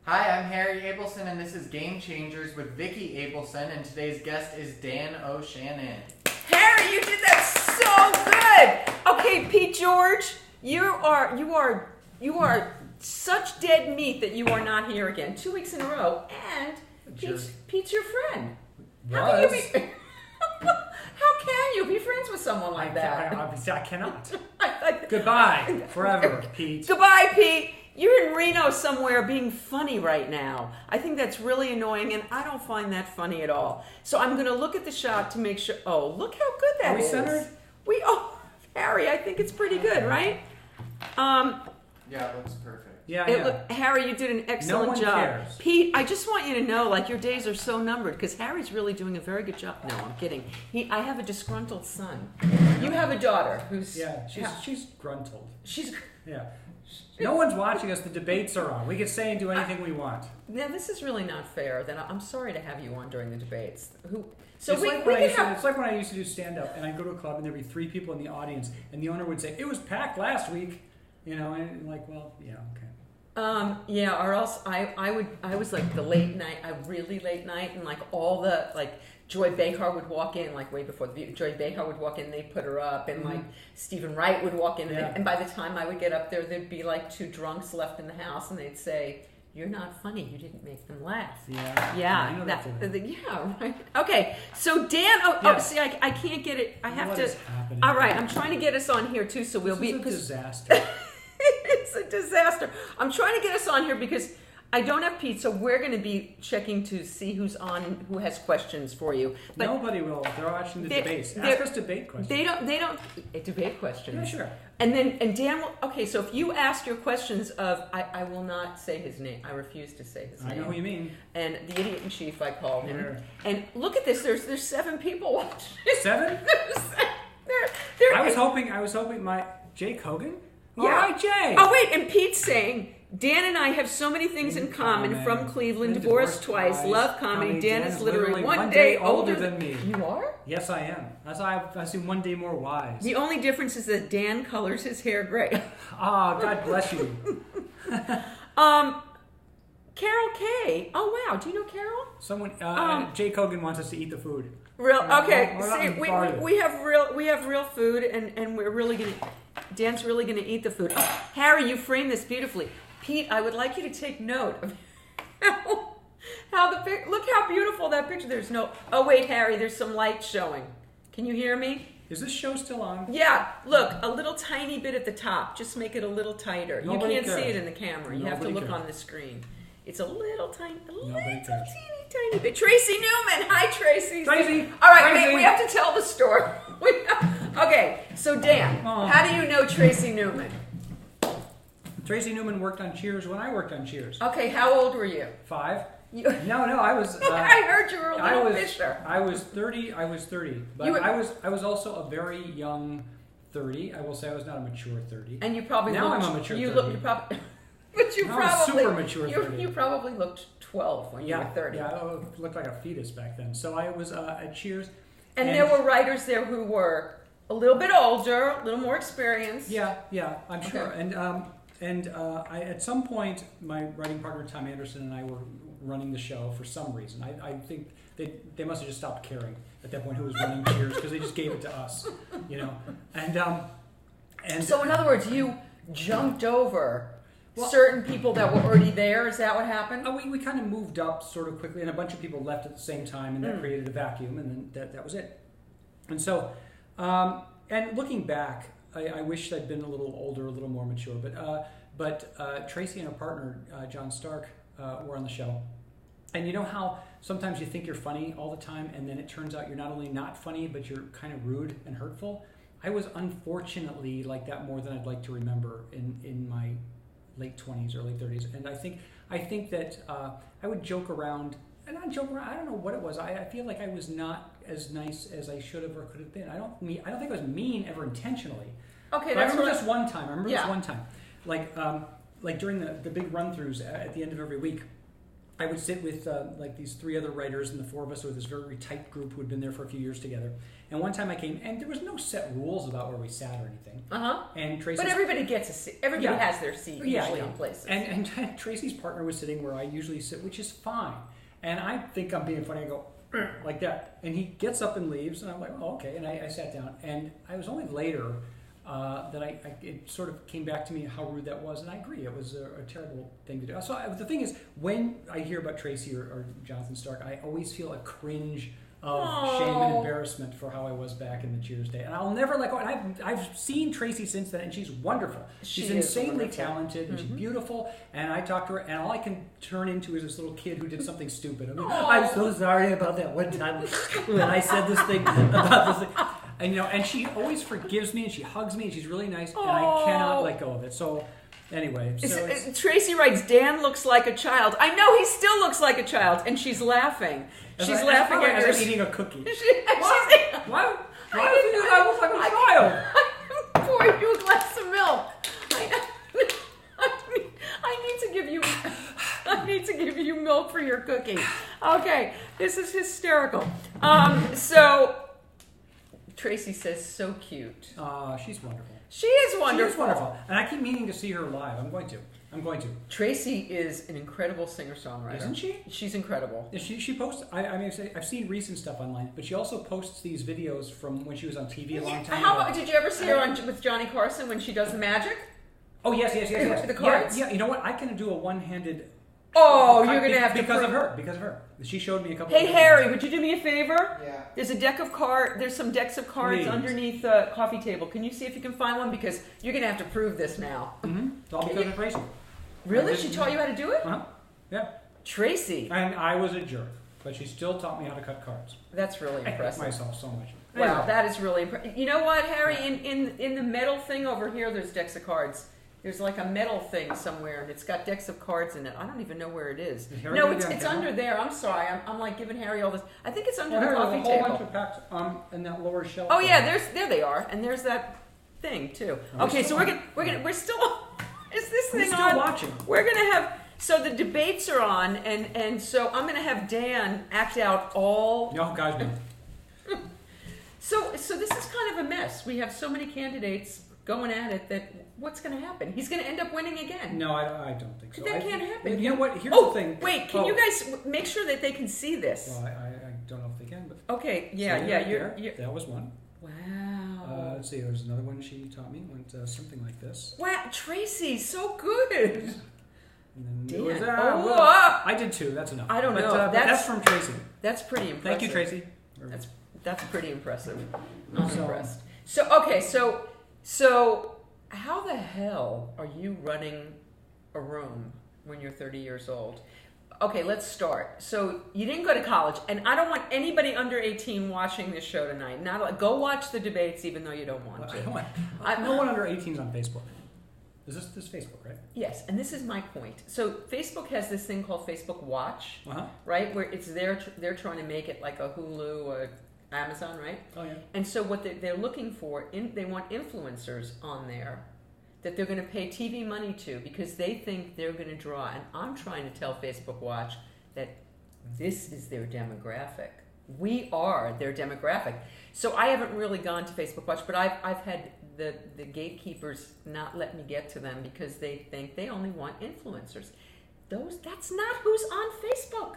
Hi, I'm Harry Abelson, and this is Game Changers with Vicki Abelson, and today's guest is Dan O'Shannon. Harry, you did that so good. Okay, Pete George, you are such dead meat that you are not here again 2 weeks in a row, and Pete's your friend. How can you be friends with someone like that? Obviously, I cannot. Goodbye forever, Pete. Goodbye, Pete. You're in Reno somewhere being funny right now. I think that's really annoying, and I don't find that funny at all. So I'm going to look at the shot to make sure. Oh, look how good that is. Are we centered? Harry, I think it's pretty good, right? Yeah, it looks perfect. Yeah. Harry, you did an excellent job. Cares. Pete, I just want you to know, your days are so numbered, because Harry's really doing a very good job. No, I'm kidding. I have a disgruntled son. You have a daughter who's... She's gruntled. Yeah. No one's watching us. The debates are on. We can say and do anything we want. Now, this is really not fair. Then I'm sorry to have you on during the debates. It's like when I used to do stand-up, and I'd go to a club, and there'd be 3 people in the audience, and the owner would say, "It was packed last week," and okay. Or else I was like the late night, really late night, and all the Joy Behar would walk in way before Joy Behar would walk in, they'd put her up, and Stephen Wright would walk in, and by the time I would get up there, there'd be 2 drunks left in the house, and they'd say, "You're not funny. You didn't make them laugh." Yeah. Right. Okay. So Dan, see, I can't get it. I have what to. Is happening? All right, I'm trying to get us on here too, so we'll be. It's a disaster. It's a disaster. I'm trying to get us on here because I don't have Pete, so we're going to be checking to see who's on and who has questions for you. But nobody will. They're watching the debates. Ask us debate questions. They don't debate questions. Yeah, sure. And Dan will. Okay, so if you ask your questions I will not say his name. I refuse to say his name. I know who you mean. And the idiot in chief, I call him. Sure. And look at this. There's 7 people watching. 7? They're, I was hoping my Jake Hogan. Yeah. All right, Jay. Oh wait, and Pete's saying, Dan and I have so many things in common. From Cleveland, divorced twice, love comedy. Dan is literally one day older than me. You are? Yes, I am. I seem one day more wise. The only difference is that Dan colors his hair gray. God bless you. Carol Kay. Oh wow, do you know Carol? Someone. Jake Hogan wants us to eat the food. Real okay. See, we have real food, and we're really gonna. Dan's really going to eat the food. Oh, Harry, you framed this beautifully. Pete, I would like you to take note of how look how beautiful that picture. There's no. Oh wait, Harry, there's some light showing. Can you hear me? Is this show still on? Yeah. Look, a little tiny bit at the top. Just make it a little tighter. Nobody you can't cares. see it in the camera. You have to look on the screen. It's a little tiny, tiny bit. Tracy Newman. Hi, Tracy. Tracy. All right, Tracy. we have to tell the story. Okay, so Dan, how do you know Tracy Newman? Tracy Newman worked on Cheers when I worked on Cheers. Okay, how old were you? 5. No, I was. I heard you were a little fisher. I was 30. But I was also a very young 30. I will say I was not a mature 30. And you probably now looked, I'm a mature 30. You probably. But you now probably I'm a super mature 30. You probably looked 12 when you were 30. Yeah, I looked like a fetus back then. So I was at Cheers. And there were writers there who were a little bit older, a little more experienced. Yeah, I'm sure. Okay. And I, at some point, my writing partner Tom Anderson and I were running the show for some reason. I think they must have just stopped caring at that point who was running Cheers because they just gave it to us, And so in other words, you jumped over certain people that were already there. Is that what happened? We kind of moved up sort of quickly, and a bunch of people left at the same time, and that created a vacuum, and then that was it. And so, and looking back, I wish I'd been a little older, a little more mature. But Tracy and her partner John Stark were on the show, and you know how sometimes you think you're funny all the time, and then it turns out you're not only not funny, but you're kind of rude and hurtful. I was unfortunately like that more than I'd like to remember in my late 20s, early 30s, and I think that I would joke around, and not joke around. I don't know what it was. I feel like I was not as nice as I should have or could have been. I don't think I was mean ever intentionally. Okay, but I remember this one time. Like during the big run-throughs at the end of every week, I would sit with like these 3 other writers, and the 4 of us were this very tight group who had been there for a few years together. And one time I came, and there was no set rules about where we sat or anything. And Tracy, but everybody gets a seat. Everybody has their seat usually on places. And Tracy's partner was sitting where I usually sit, which is fine. And I think I'm being funny. I go like that, and he gets up and leaves, and I'm like, oh, okay. And I sat down, and I was only later that it sort of came back to me how rude that was, and I agree, it was a terrible thing to do. So the thing is, when I hear about Tracy or Jonathan Stark, I always feel a cringe of shame and embarrassment for how I was back in the Cheers day, and I'll never let go. And I've seen Tracy since then, and she's wonderful. She's insanely talented, and she's beautiful. And I talk to her, and all I can turn into is this little kid who did something stupid. I mean, I'm so sorry about that one time when I said this thing about this thing. And and she always forgives me, and she hugs me, and she's really nice, and I cannot let go of it. So anyway, Tracy writes, Dan looks like a child. I know, he still looks like a child, and she's laughing. She's laughing at her. As I'm eating a cookie. Why does I look like a child? I'm pouring you a glass of milk. I need to give you milk for your cookie. Okay, this is hysterical. So Tracy says, so cute. She's wonderful. She is wonderful. She is wonderful. And I keep meaning to see her live. I'm going to. Tracy is an incredible singer-songwriter. Isn't she? She's incredible. She posts, I've seen recent stuff online, but she also posts these videos from when she was on TV a long time ago. Did you ever see her with Johnny Carson when she does the magic? Oh, yes. The cards? Yeah, you know what? I can do a one-handed... Oh, you're going to have to... Because of her. She showed me a couple Hey, Harry, would you do me a favor? Yeah. There's some decks of cards underneath the coffee table. Can you see if you can find one? Because you're going to have to prove this now. Mm-hmm. It's all because of Tracy. Really? She taught you how to do it? Uh-huh. Yeah. Tracy. And I was a jerk, but she still taught me how to cut cards. That's really impressive. I hate myself so much. Wow, that is really impressive. You know what, Harry? In the metal thing over here, there's decks of cards. There's like a metal thing somewhere, and it's got decks of cards in it. I don't even know where it is. No, it's under there. I'm sorry. I'm like giving Harry all this. I think it's under the coffee table. There's a whole bunch of packs in that lower shelf. Oh yeah, there they are, and there's that thing too. Okay, so we're still. Is this thing on? Still watching. We're gonna have. So the debates are on, and so I'm gonna have Dan act out all. Oh gosh, no. So this is kind of a mess. We have so many candidates going at it that what's going to happen? He's going to end up winning again. No, I don't think so. That can't happen. You know what? Here's the thing. Wait, can you guys make sure that they can see this? Well, I don't know if they can, but okay, you're that was one. Wow. Let's see. There's another one she taught me. Went something like this. Wow, Tracy, so good. And then there was I did 2. That's enough. I don't know. But that's from Tracy. That's pretty impressive. Thank you, Tracy. That's pretty impressive. I'm impressed. So how the hell are you running a room when you're 30 years old? Okay, let's start. So you didn't go to college, and I don't want anybody under 18 watching this show tonight. Go watch the debates, even though you don't want to. No one under 18 is on Facebook. Is this Facebook, right? Yes, and this is my point. So Facebook has this thing called Facebook Watch, right? Where it's they're trying to make it like a Hulu or Amazon, right? Oh yeah. And so what they're looking for, they want influencers on there that they're going to pay TV money to because they think they're going to draw. And I'm trying to tell Facebook Watch that this is their demographic. We are their demographic. So I haven't really gone to Facebook Watch, but I've had the gatekeepers not let me get to them because they think they only want influencers. That's not who's on Facebook.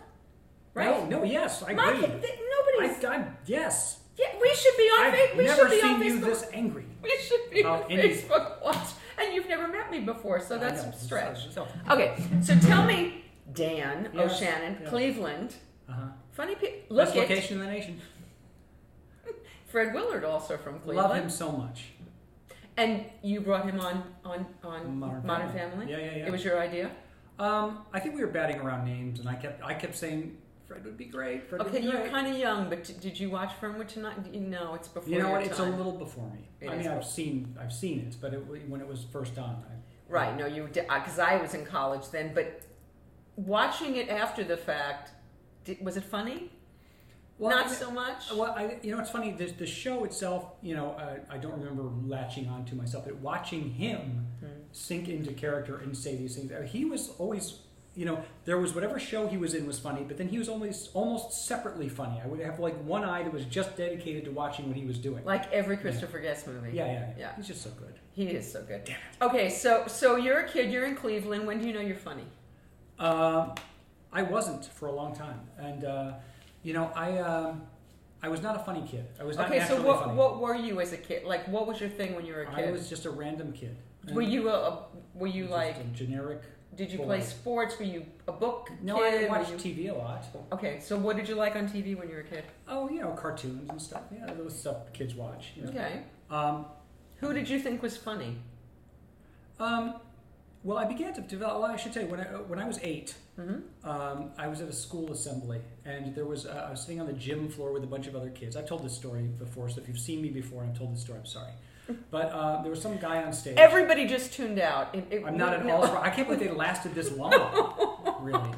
Right? No, yes, I agree. Nobody's. Yes. Yeah, we should be on Facebook. I've never seen you this angry. We should be on Facebook Watch. And you've never met me before, so that's a stretch. Okay, so tell me, Dan O'Shannon, Cleveland. Funny people. Best location in the nation. Fred Willard, also from Cleveland. Love him so much. And you brought him on Modern Family? Yeah. It was your idea? I think we were batting around names, and I kept saying Fred would be great. You're kind of young, but did you watch Fernwood Tonight? No, it's before. You know what? Your it's time. a little before me. I've seen it, but when it was first on. Right. No, you did because I was in college then. But watching it after the fact, was it funny? Well, not so much. Well, it's funny. The show itself, I don't remember latching on to myself, but watching him sink into character and say these things. He was always there was whatever show he was in was funny, but then he was almost separately funny. I would have like one eye that was just dedicated to watching what he was doing. Like every Christopher Guest movie. Yeah. He's just so good. He is so good. Damn it. Okay, so you're a kid, you're in Cleveland. When do you know you're funny? I wasn't for a long time. And, I was not a funny kid. I was not naturally funny. Okay, so what were you as a kid? Like, what was your thing when you were a kid? I was just a random kid. Were you like a generic? Did you boy. play sports? Were you a book No, kid? I watched TV a lot. Okay, so what did you like on TV when you were a kid? Oh, cartoons and stuff. Yeah, those stuff kids watch. Okay. Who Who did you think was funny? Well, I began to develop. Well, I should tell you, when I was 8, Mm-hmm. I was at a school assembly, and I was sitting on the gym floor with a bunch of other kids. I've told this story before, so if you've seen me before and I've told this story, I'm sorry. But there was some guy on stage. Everybody just tuned out. I'm not at all. I can't believe they lasted this long. Really.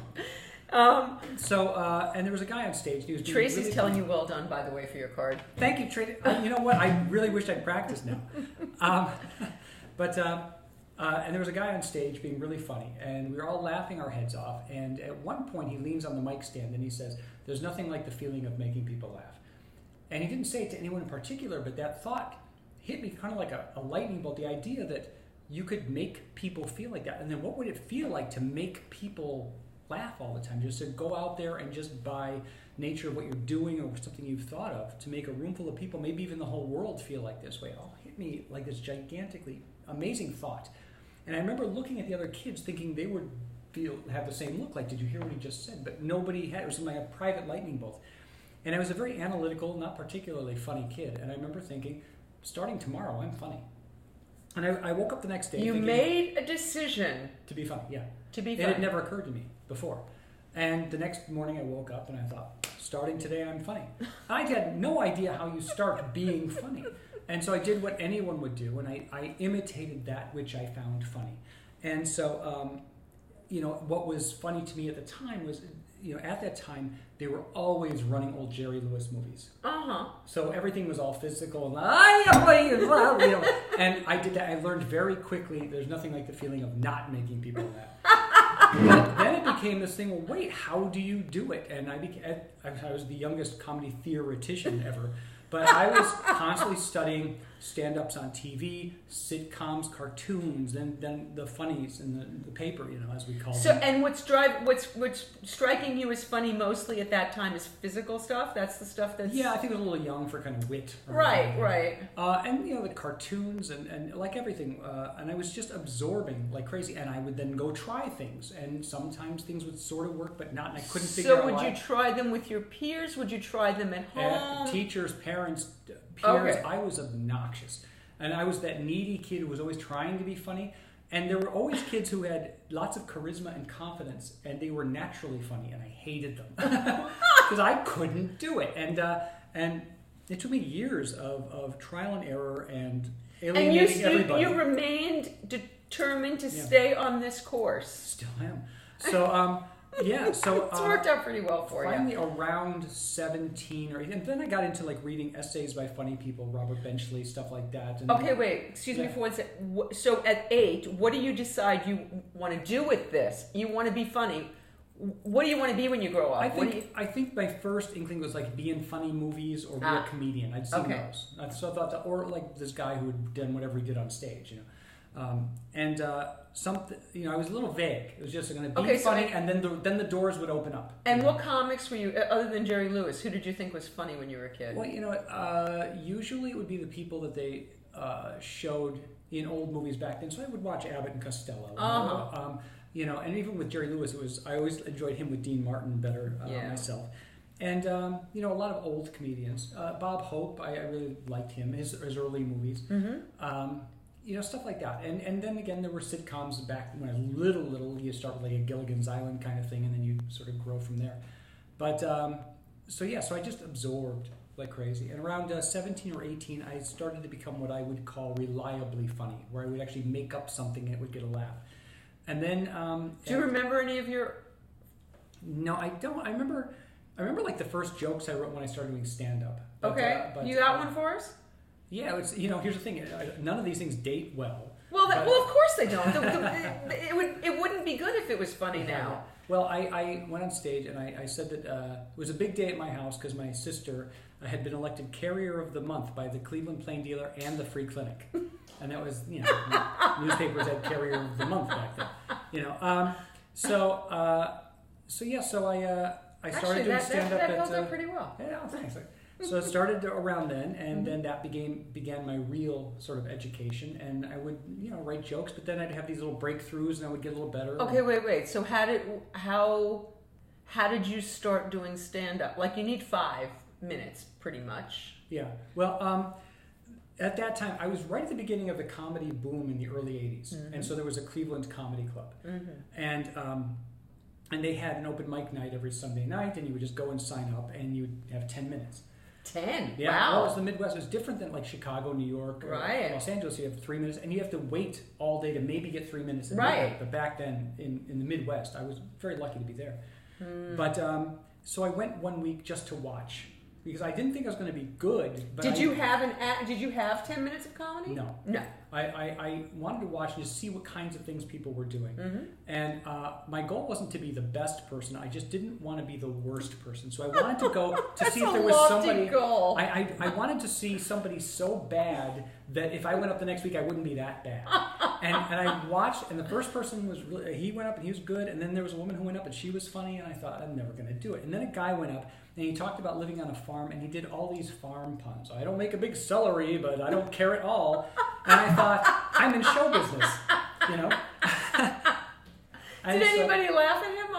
And there was a guy on stage. He was Tracy's really telling you well done, by the way, for your card. Thank you, Tracy. You know what? I really wish I'd practiced now. And there was a guy on stage being really funny, and we were all laughing our heads off. And at one point, he leans on the mic stand and he says, "There's nothing like the feeling of making people laugh." And he didn't say it to anyone in particular, but that thought hit me kind of like a lightning bolt. The idea that you could make people feel like that, and then what would it feel like to make people laugh all the time? Just to go out there and just by nature of what you're doing or something you've thought of, to make a room full of people, maybe even the whole world, feel like this way. It all hit me like this gigantically amazing thought. And I remember looking at the other kids thinking they would have the same look, like, did you hear what he just said? But nobody had. It was like a private lightning bolt. And I was a very analytical, not particularly funny kid. And I remember thinking, starting tomorrow, I'm funny. And I woke up the next day You thinking, made a decision to be funny, yeah. to be It funny. had never occurred to me before. And the next morning I woke up and I thought, starting today, I'm funny. I had no idea how you start being funny. And so I did what anyone would do, and I imitated that which I found funny. And so, what was funny to me at the time was, at that time, they were always running old Jerry Lewis movies. Uh-huh. So everything was all physical, and and I did that. I learned very quickly there's nothing like the feeling of not making people laugh. But then it became this thing, well, wait, how do you do it? And I was the youngest comedy theoretician ever. But I was constantly studying stand-ups on TV, sitcoms, cartoons, then the funnies in the paper, as we call them. And what's striking you as funny mostly at that time is physical stuff? That's the stuff that's... Yeah, I think I was a little young for kind of wit. Right. And, the cartoons and like everything. And I was just absorbing like crazy. And I would then go try things. And sometimes things would sort of work, but not. And I couldn't figure out why. So would you try them with your peers? Would you try them at home? Teachers, parents, peers. Okay. I was obnoxious. And I was that needy kid who was always trying to be funny. And there were always kids who had lots of charisma and confidence, and they were naturally funny, and I hated them because I couldn't do it. And it took me years of trial and error and alienating everybody. You remained determined to stay on this course. Still am. So, so it's worked out pretty well for finally you. Around 17 and then I got into like reading essays by funny people, Robert Benchley, stuff like that. And Okay, wait. Excuse me for one second. So at 8, what do you decide you want to do with this? You want to be funny. What do you want to be when you grow up? I think my first inkling was like be in funny movies or be a comedian. I'd seen those. So I thought that, or like this guy who had done whatever he did on stage, something, I was a little vague. It was just going to be funny, and then the doors would open up. And what comics were you, other than Jerry Lewis, who did you think was funny when you were a kid? Well, usually it would be the people that they showed in old movies back then. So I would watch Abbott and Costello. And even with Jerry Lewis, I always enjoyed him with Dean Martin better myself. And, a lot of old comedians. Bob Hope, I really liked him, his early movies. Mm-hmm. Stuff like that. And then again, there were sitcoms back when I was little. You start with like a Gilligan's Island kind of thing, and then you sort of grow from there. But, so I just absorbed like crazy. And around 17 or 18, I started to become what I would call reliably funny, where I would actually make up something and it would get a laugh. And then... do you remember any of your... No, I don't. I remember like the first jokes I wrote when I started doing stand-up. Okay. You got one for us? Yeah, it's here's the thing. None of these things date well. Well, of course they don't. It wouldn't be good if it was funny now. Well, I went on stage and I said that it was a big day at my house because my sister had been elected Carrier of the Month by the Cleveland Plain Dealer and the Free Clinic. And that was, newspapers had Carrier of the Month back then. So I started doing stand-up that held up pretty well. Yeah, thanks. So it started around then, and then that began my real sort of education. And I would, write jokes, but then I'd have these little breakthroughs, and I would get a little better. Okay, wait. So how did you start doing stand-up? Like, you need 5 minutes, pretty much. Yeah. Well, at that time, I was right at the beginning of the comedy boom in the early '80s, and so there was a Cleveland Comedy Club, and they had an open mic night every Sunday night, and you would just go and sign up, and you'd have 10 minutes. 10? Yeah, wow. Well, it was the Midwest. It was different than like Chicago, New York, or Los Angeles. You have 3 minutes, and you have to wait all day to maybe get 3 minutes. But back then, in the Midwest, I was very lucky to be there. But so I went one week just to watch because I didn't think I was going to be good. But Did you have 10 minutes of comedy? No. I wanted to watch and just see what kinds of things people were doing. And my goal wasn't to be the best person. I just didn't want to be the worst person. So I wanted to go to see if there was somebody. Goal. I wanted to see somebody so bad that if I went up the next week, I wouldn't be that bad. And I watched, and the first person was he went up and he was good. And then there was a woman who went up and she was funny. And I thought, I'm never going to do it. And then a guy went up and he talked about living on a farm, and he did all these farm puns. I don't make a big celery, but I don't care at all. And I thought, I'm in show business, Did anybody laugh at him?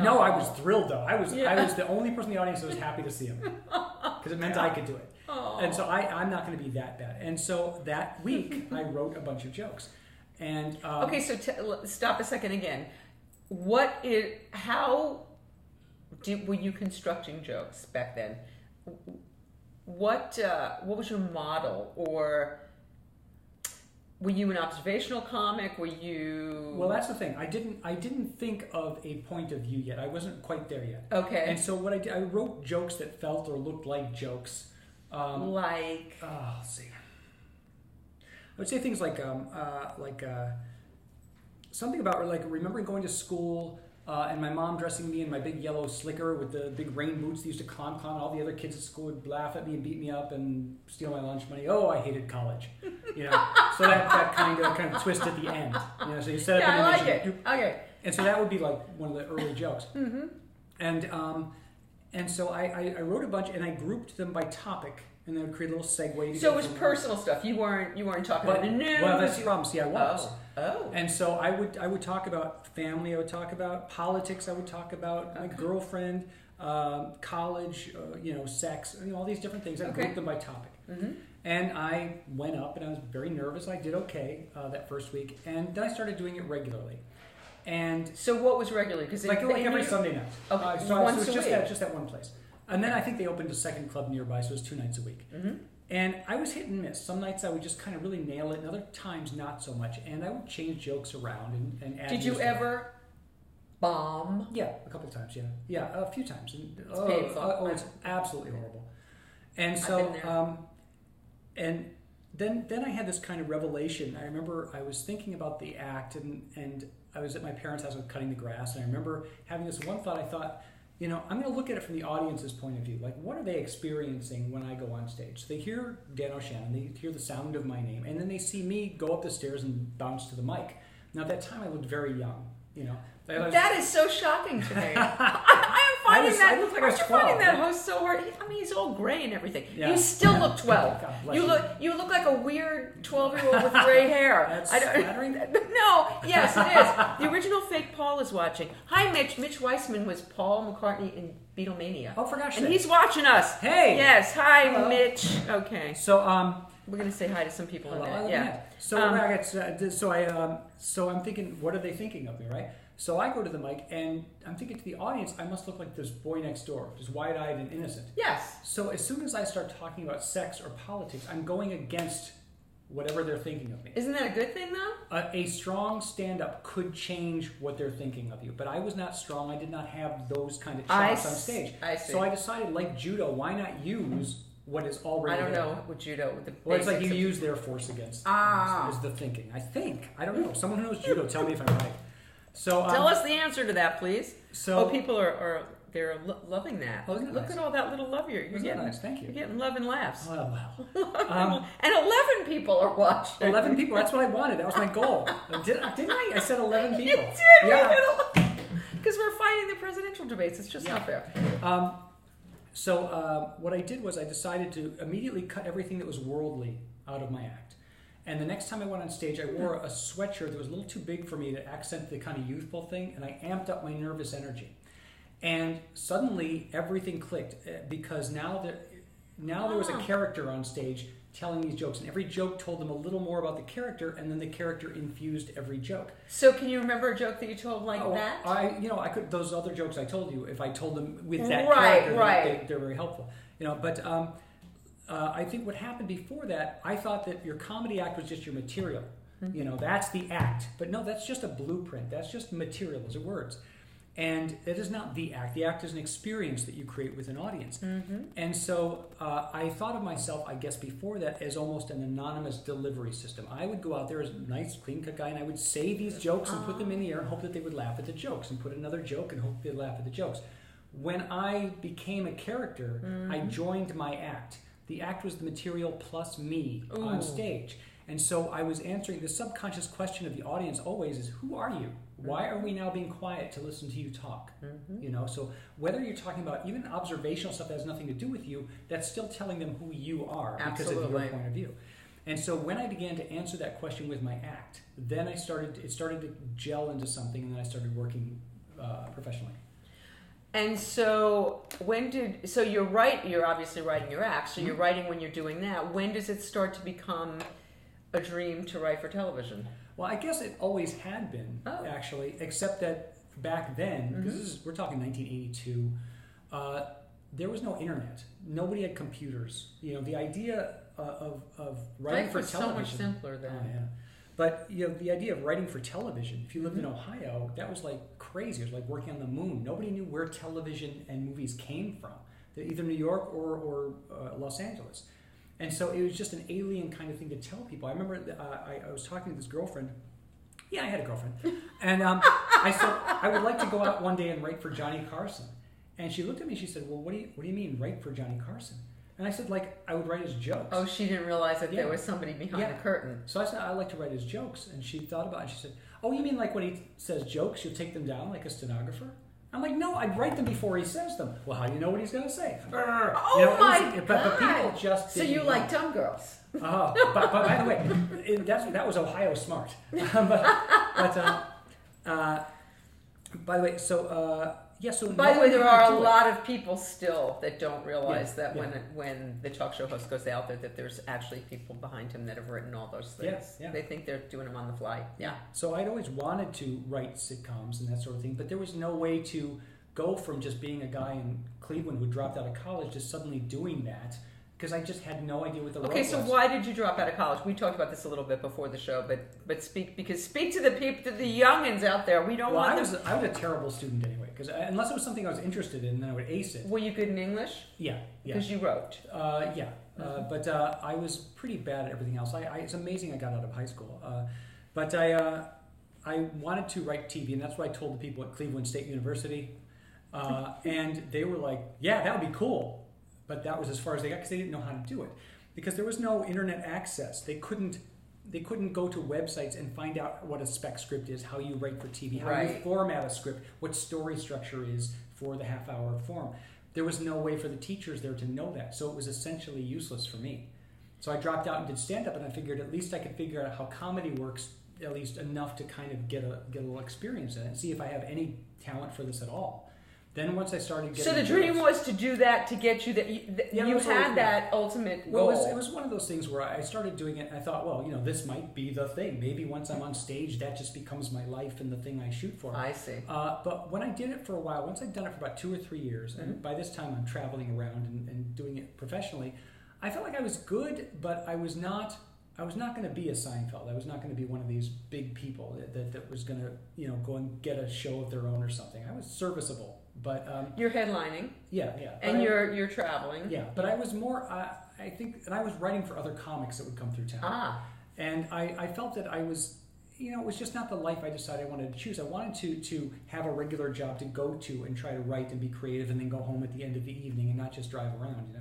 No, I was thrilled though. I was the only person in the audience that was happy to see him because it meant I could do it. Oh. And so I'm not going to be that bad. And so that week I wrote a bunch of jokes. And okay, so stop a second again. Were you constructing jokes back then? What was your model, or were you an observational comic? Were you? Well, that's the thing. I didn't think of a point of view yet. I wasn't quite there yet. Okay. And so what I did, I wrote jokes that felt or looked like jokes. Let's see. I would say things like something about like remembering going to school. And my mom dressing me in my big yellow slicker with the big rain boots that used to clown. All the other kids at school would laugh at me and beat me up and steal my lunch money. Oh, I hated college. So that kind of twist at the end. So you set up an image. I like it. Okay. And so that would be like one of the early jokes. And so I wrote a bunch and I grouped them by topic. And then I would create a little segue. So it was personal stuff. You weren't talking about the news. Well, that's the problem. See, I was. Oh. And so I would talk about family. I would talk about politics. I would talk about my girlfriend, college, sex. All these different things. I grouped them by topic. And I went up, and I was very nervous. I did okay that first week, and then I started doing it regularly. And so what was regularly? Because like every Sunday night. Okay. So Once it was a week. just at one place. And then I think they opened a second club nearby, so it was 2 nights a week. And I was hit and miss. Some nights I would just kind of really nail it, and other times not so much. And I would change jokes around and add. Did you ever bomb? Yeah, a couple times. Yeah, a few times. And, it's painful. It's absolutely horrible. And so, and then I had this kind of revelation. I remember I was thinking about the act, and I was at my parents' house cutting the grass, and I remember having this one thought. I thought, I'm going to look at it from the audience's point of view. Like, what are they experiencing when I go on stage? So they hear Dan O'Shannon, they hear the sound of my name, and then they see me go up the stairs and bounce to the mic. Now, at that time, I looked very young, That is so shocking to me. I looked like I was 12. Finding that host so hard. He's all gray and everything. Yeah. You still look 12. God bless You look like a weird 12-year-old with gray hair. That's flattering? No, yes, it is. The original fake Paul is watching. Hi, Mitch. Mitch Weissman was Paul McCartney in Beatlemania. Oh, for gosh sake. And he's watching us. Hey. Yes. Hi, Hello. Mitch. Okay. So we're gonna say hi to some people in a minute. Yeah. So I'm thinking, what are they thinking of me, right? So I go to the mic, and I'm thinking to the audience, I must look like this boy next door, just wide-eyed and innocent. Yes. So as soon as I start talking about sex or politics, I'm going against whatever they're thinking of me. Isn't that a good thing, though? A strong stand-up could change what they're thinking of you, but I was not strong. I did not have those kind of chops on stage. I see. So I decided, like judo, why not use what is already I don't there. know with judo. With the Well, it's like basics you of- use their force against Ah. is the thinking. I think. I don't know. Someone who knows judo, tell me if I'm right. So Tell us the answer to that, please. So people are they're loving that. Oh, isn't it Look nice? at all that little love you're Isn't that getting. nice? Thank you. You're getting love and laughs. Oh, well. And 11 people are watching. 11 people. That's what I wanted. That was my goal. Didn't I? I said 11 You people. did. Yeah. Because we're fighting the presidential debates. It's just not fair. So what I did was I decided to immediately cut everything that was worldly out of my act. And the next time I went on stage, I wore a sweatshirt that was a little too big for me to accent the kind of youthful thing, and I amped up my nervous energy. And suddenly everything clicked because now there was a character on stage telling these jokes, and every joke told them a little more about the character, and then the character infused every joke. So can you remember a joke that you told like that? I could, those other jokes I told you, if I told them with that Right, character, right. they're very helpful. But I think what happened before that, I thought that your comedy act was just your material. That's the act. But no, that's just a blueprint. That's just material. Those are words. And it is not the act. The act is an experience that you create with an audience. And so I thought of myself, I guess before that, as almost an anonymous delivery system. I would go out there as a nice, clean-cut guy, and I would say these jokes and put them in the air and hope that they would laugh at the jokes, and put another joke and hope they'd laugh at the jokes. When I became a character, I joined my act. The act was the material plus me on stage. And so I was answering the subconscious question of the audience always is, who are you? Why are we now being quiet to listen to you talk? So whether you're talking about even observational stuff that has nothing to do with you, that's still telling them who you are because of your point of view. And so when I began to answer that question with my act, then it started to gel into something, and then I started working professionally. And so you're obviously writing your act, so you're writing when you're doing that. When does it start to become a dream to write for television? Well, I guess it always had been, actually, except that back then, because we're talking 1982, there was no internet. Nobody had computers. The idea of writing for television... Life was so much simpler then. Oh, yeah. But the idea of writing for television, if you lived in Ohio, that was like crazy. It was like working on the moon. Nobody knew where television and movies came from, either New York or Los Angeles. And so it was just an alien kind of thing to tell people. I remember I was talking to this girlfriend. Yeah, I had a girlfriend. And I said, I would like to go out one day and write for Johnny Carson. And she looked at me and she said, well, what do you mean write for Johnny Carson? And I said, I would write his jokes. Oh, she didn't realize that there was somebody behind the curtain. So I said, I'd like to write his jokes. And she thought about it. And she said, oh, you mean like when he says jokes, you'll take them down like a stenographer? I'm like, no, I'd write them before he says them. Well, how do you know what he's going to say? My God. But people just So you like dumb girls. But by the way, that was Ohio smart. By the way, so By the way, there are a lot of people still that don't realize that when the talk show host goes out there, that there's actually people behind him that have written all those things. Yeah. They think they're doing them on the fly. Yeah. So I'd always wanted to write sitcoms and that sort of thing, but there was no way to go from just being a guy in Cleveland who dropped out of college to suddenly doing that, because I just had no idea what the road was. Okay, so why did you drop out of college? We talked about this a little bit before the show, but speak to the people, to the youngins out there. We don't want them. I was a terrible student anyway, because unless it was something I was interested in, then I would ace it. Were you good in English? Yeah. Because you wrote. But I was pretty bad at everything else. It's amazing I got out of high school. But I wanted to write TV, and that's what I told the people at Cleveland State University. And they were like, yeah, that would be cool. But that was as far as they got, because they didn't know how to do it. Because there was no internet access. They couldn't go to websites and find out what a spec script is, how you write for TV, how you format a script, what story structure is for the half-hour form. There was no way for the teachers there to know that. So it was essentially useless for me. So I dropped out and did stand-up, and I figured at least I could figure out how comedy works, at least enough to kind of get a little experience in it and see if I have any talent for this at all. Then once I started getting... So the dream was to do that, to get you that you had that ultimate goal. Well, it was one of those things where I started doing it and I thought, well, this might be the thing. Maybe once I'm on stage, that just becomes my life and the thing I shoot for. I see. But when I did it for a while, once I'd done it for about 2 or 3 years, and by this time I'm traveling around and doing it professionally, I felt like I was good, but I I was not going to be a Seinfeld. I was not going to be one of these big people that was going to, go and get a show of their own or something. I was serviceable, but you're headlining. Yeah. And you're traveling. Yeah, but I was more. I think, and I was writing for other comics that would come through town. And I felt that I was, it was just not the life I decided I wanted to choose. I wanted to have a regular job to go to and try to write and be creative, and then go home at the end of the evening and not just drive around.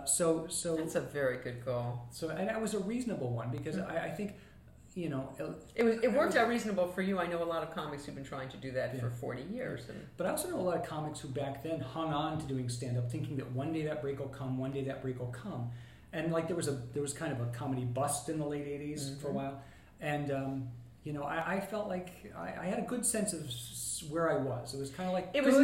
So that's a very good goal. So, and that was a reasonable one because I think, it worked out reasonable for you. I know a lot of comics who've been trying to do that for 40 years. But I also know a lot of comics who back then hung on to doing stand-up, thinking that one day that break will come, one day that break will come. And like there was kind of a comedy bust in the late 80s for a while. And, I felt like I had a good sense of where I was. It was kind of like it was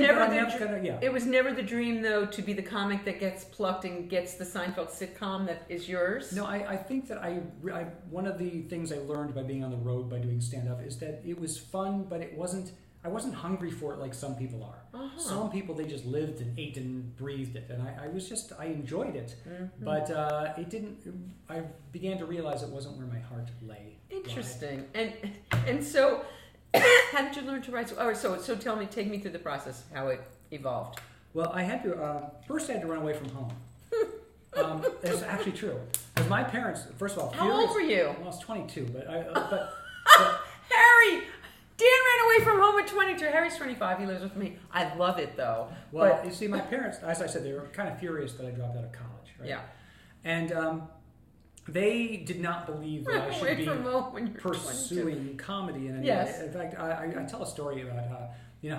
never the dream though to be the comic that gets plucked and gets the Seinfeld sitcom that is yours. No, I think that I one of the things I learned by being on the road by doing stand up is that it was fun, but I wasn't hungry for it like some people are. Some people, they just lived and ate and breathed it, and I enjoyed it, but it didn't. I began to realize it wasn't where my heart lay. Interesting, and so. How did you learn to write? So take me through the process, how it evolved. Well, I had to, first I had to run away from home. It's actually true. Because my parents, first of all, how old were you? Well, I was 22, but Harry! Dan ran away from home at 22. Harry's 25. He lives with me. I love it, though. Well, you see, my parents, as I said, they were kind of furious that I dropped out of college. Right? Yeah. And they did not believe that I should be pursuing comedy in any way. In fact, I tell a story about how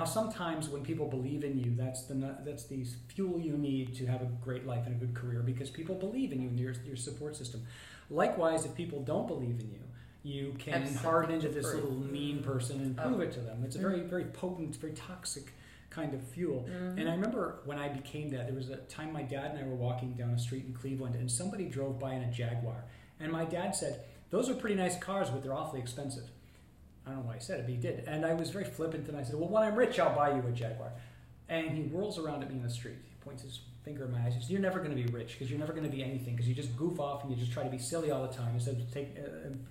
sometimes when people believe in you, that's the fuel you need to have a great life and a good career, because people believe in you and your support system. Likewise, if people don't believe in you, you can harden into this little mean person and prove it to them. It's a very, very potent, very toxic kind of fuel. And I remember when I became that, there was a time my dad and I were walking down a street in Cleveland, and somebody drove by in a Jaguar. And my dad said, "Those are pretty nice cars, but they're awfully expensive." I don't know why he said it, but he did. And I was very flippant, and I said, "Well, when I'm rich, I'll buy you a Jaguar." And he whirls around at me in the street. He points his finger at my eyes. He says, "You're never going to be rich, because you're never going to be anything, because you just goof off and you just try to be silly all the time instead of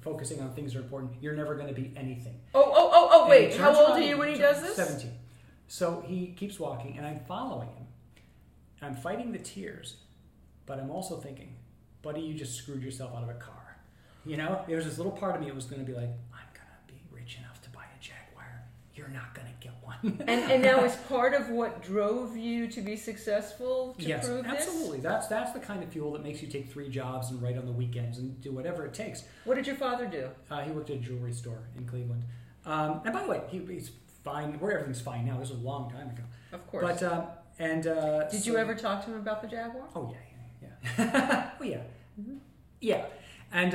focusing on things that are important. You're never going to be anything." Wait. How old are you when he does this? 17. So he keeps walking, and I'm following him. I'm fighting the tears, but I'm also thinking, buddy, you just screwed yourself out of a car. There was this little part of me that was going to be like, I'm going to be rich enough to buy a Jaguar. You're not going to get one. and now is part of what drove you to be successful to prove this? Yes, absolutely. That's the kind of fuel that makes you take 3 jobs and write on the weekends and do whatever it takes. What did your father do? He worked at a jewelry store in Cleveland. And by the way, he's fine. Everything's fine now. This was a long time ago. Of course. But did you ever talk to him about the Jaguar? Oh yeah. Oh yeah. Yeah. And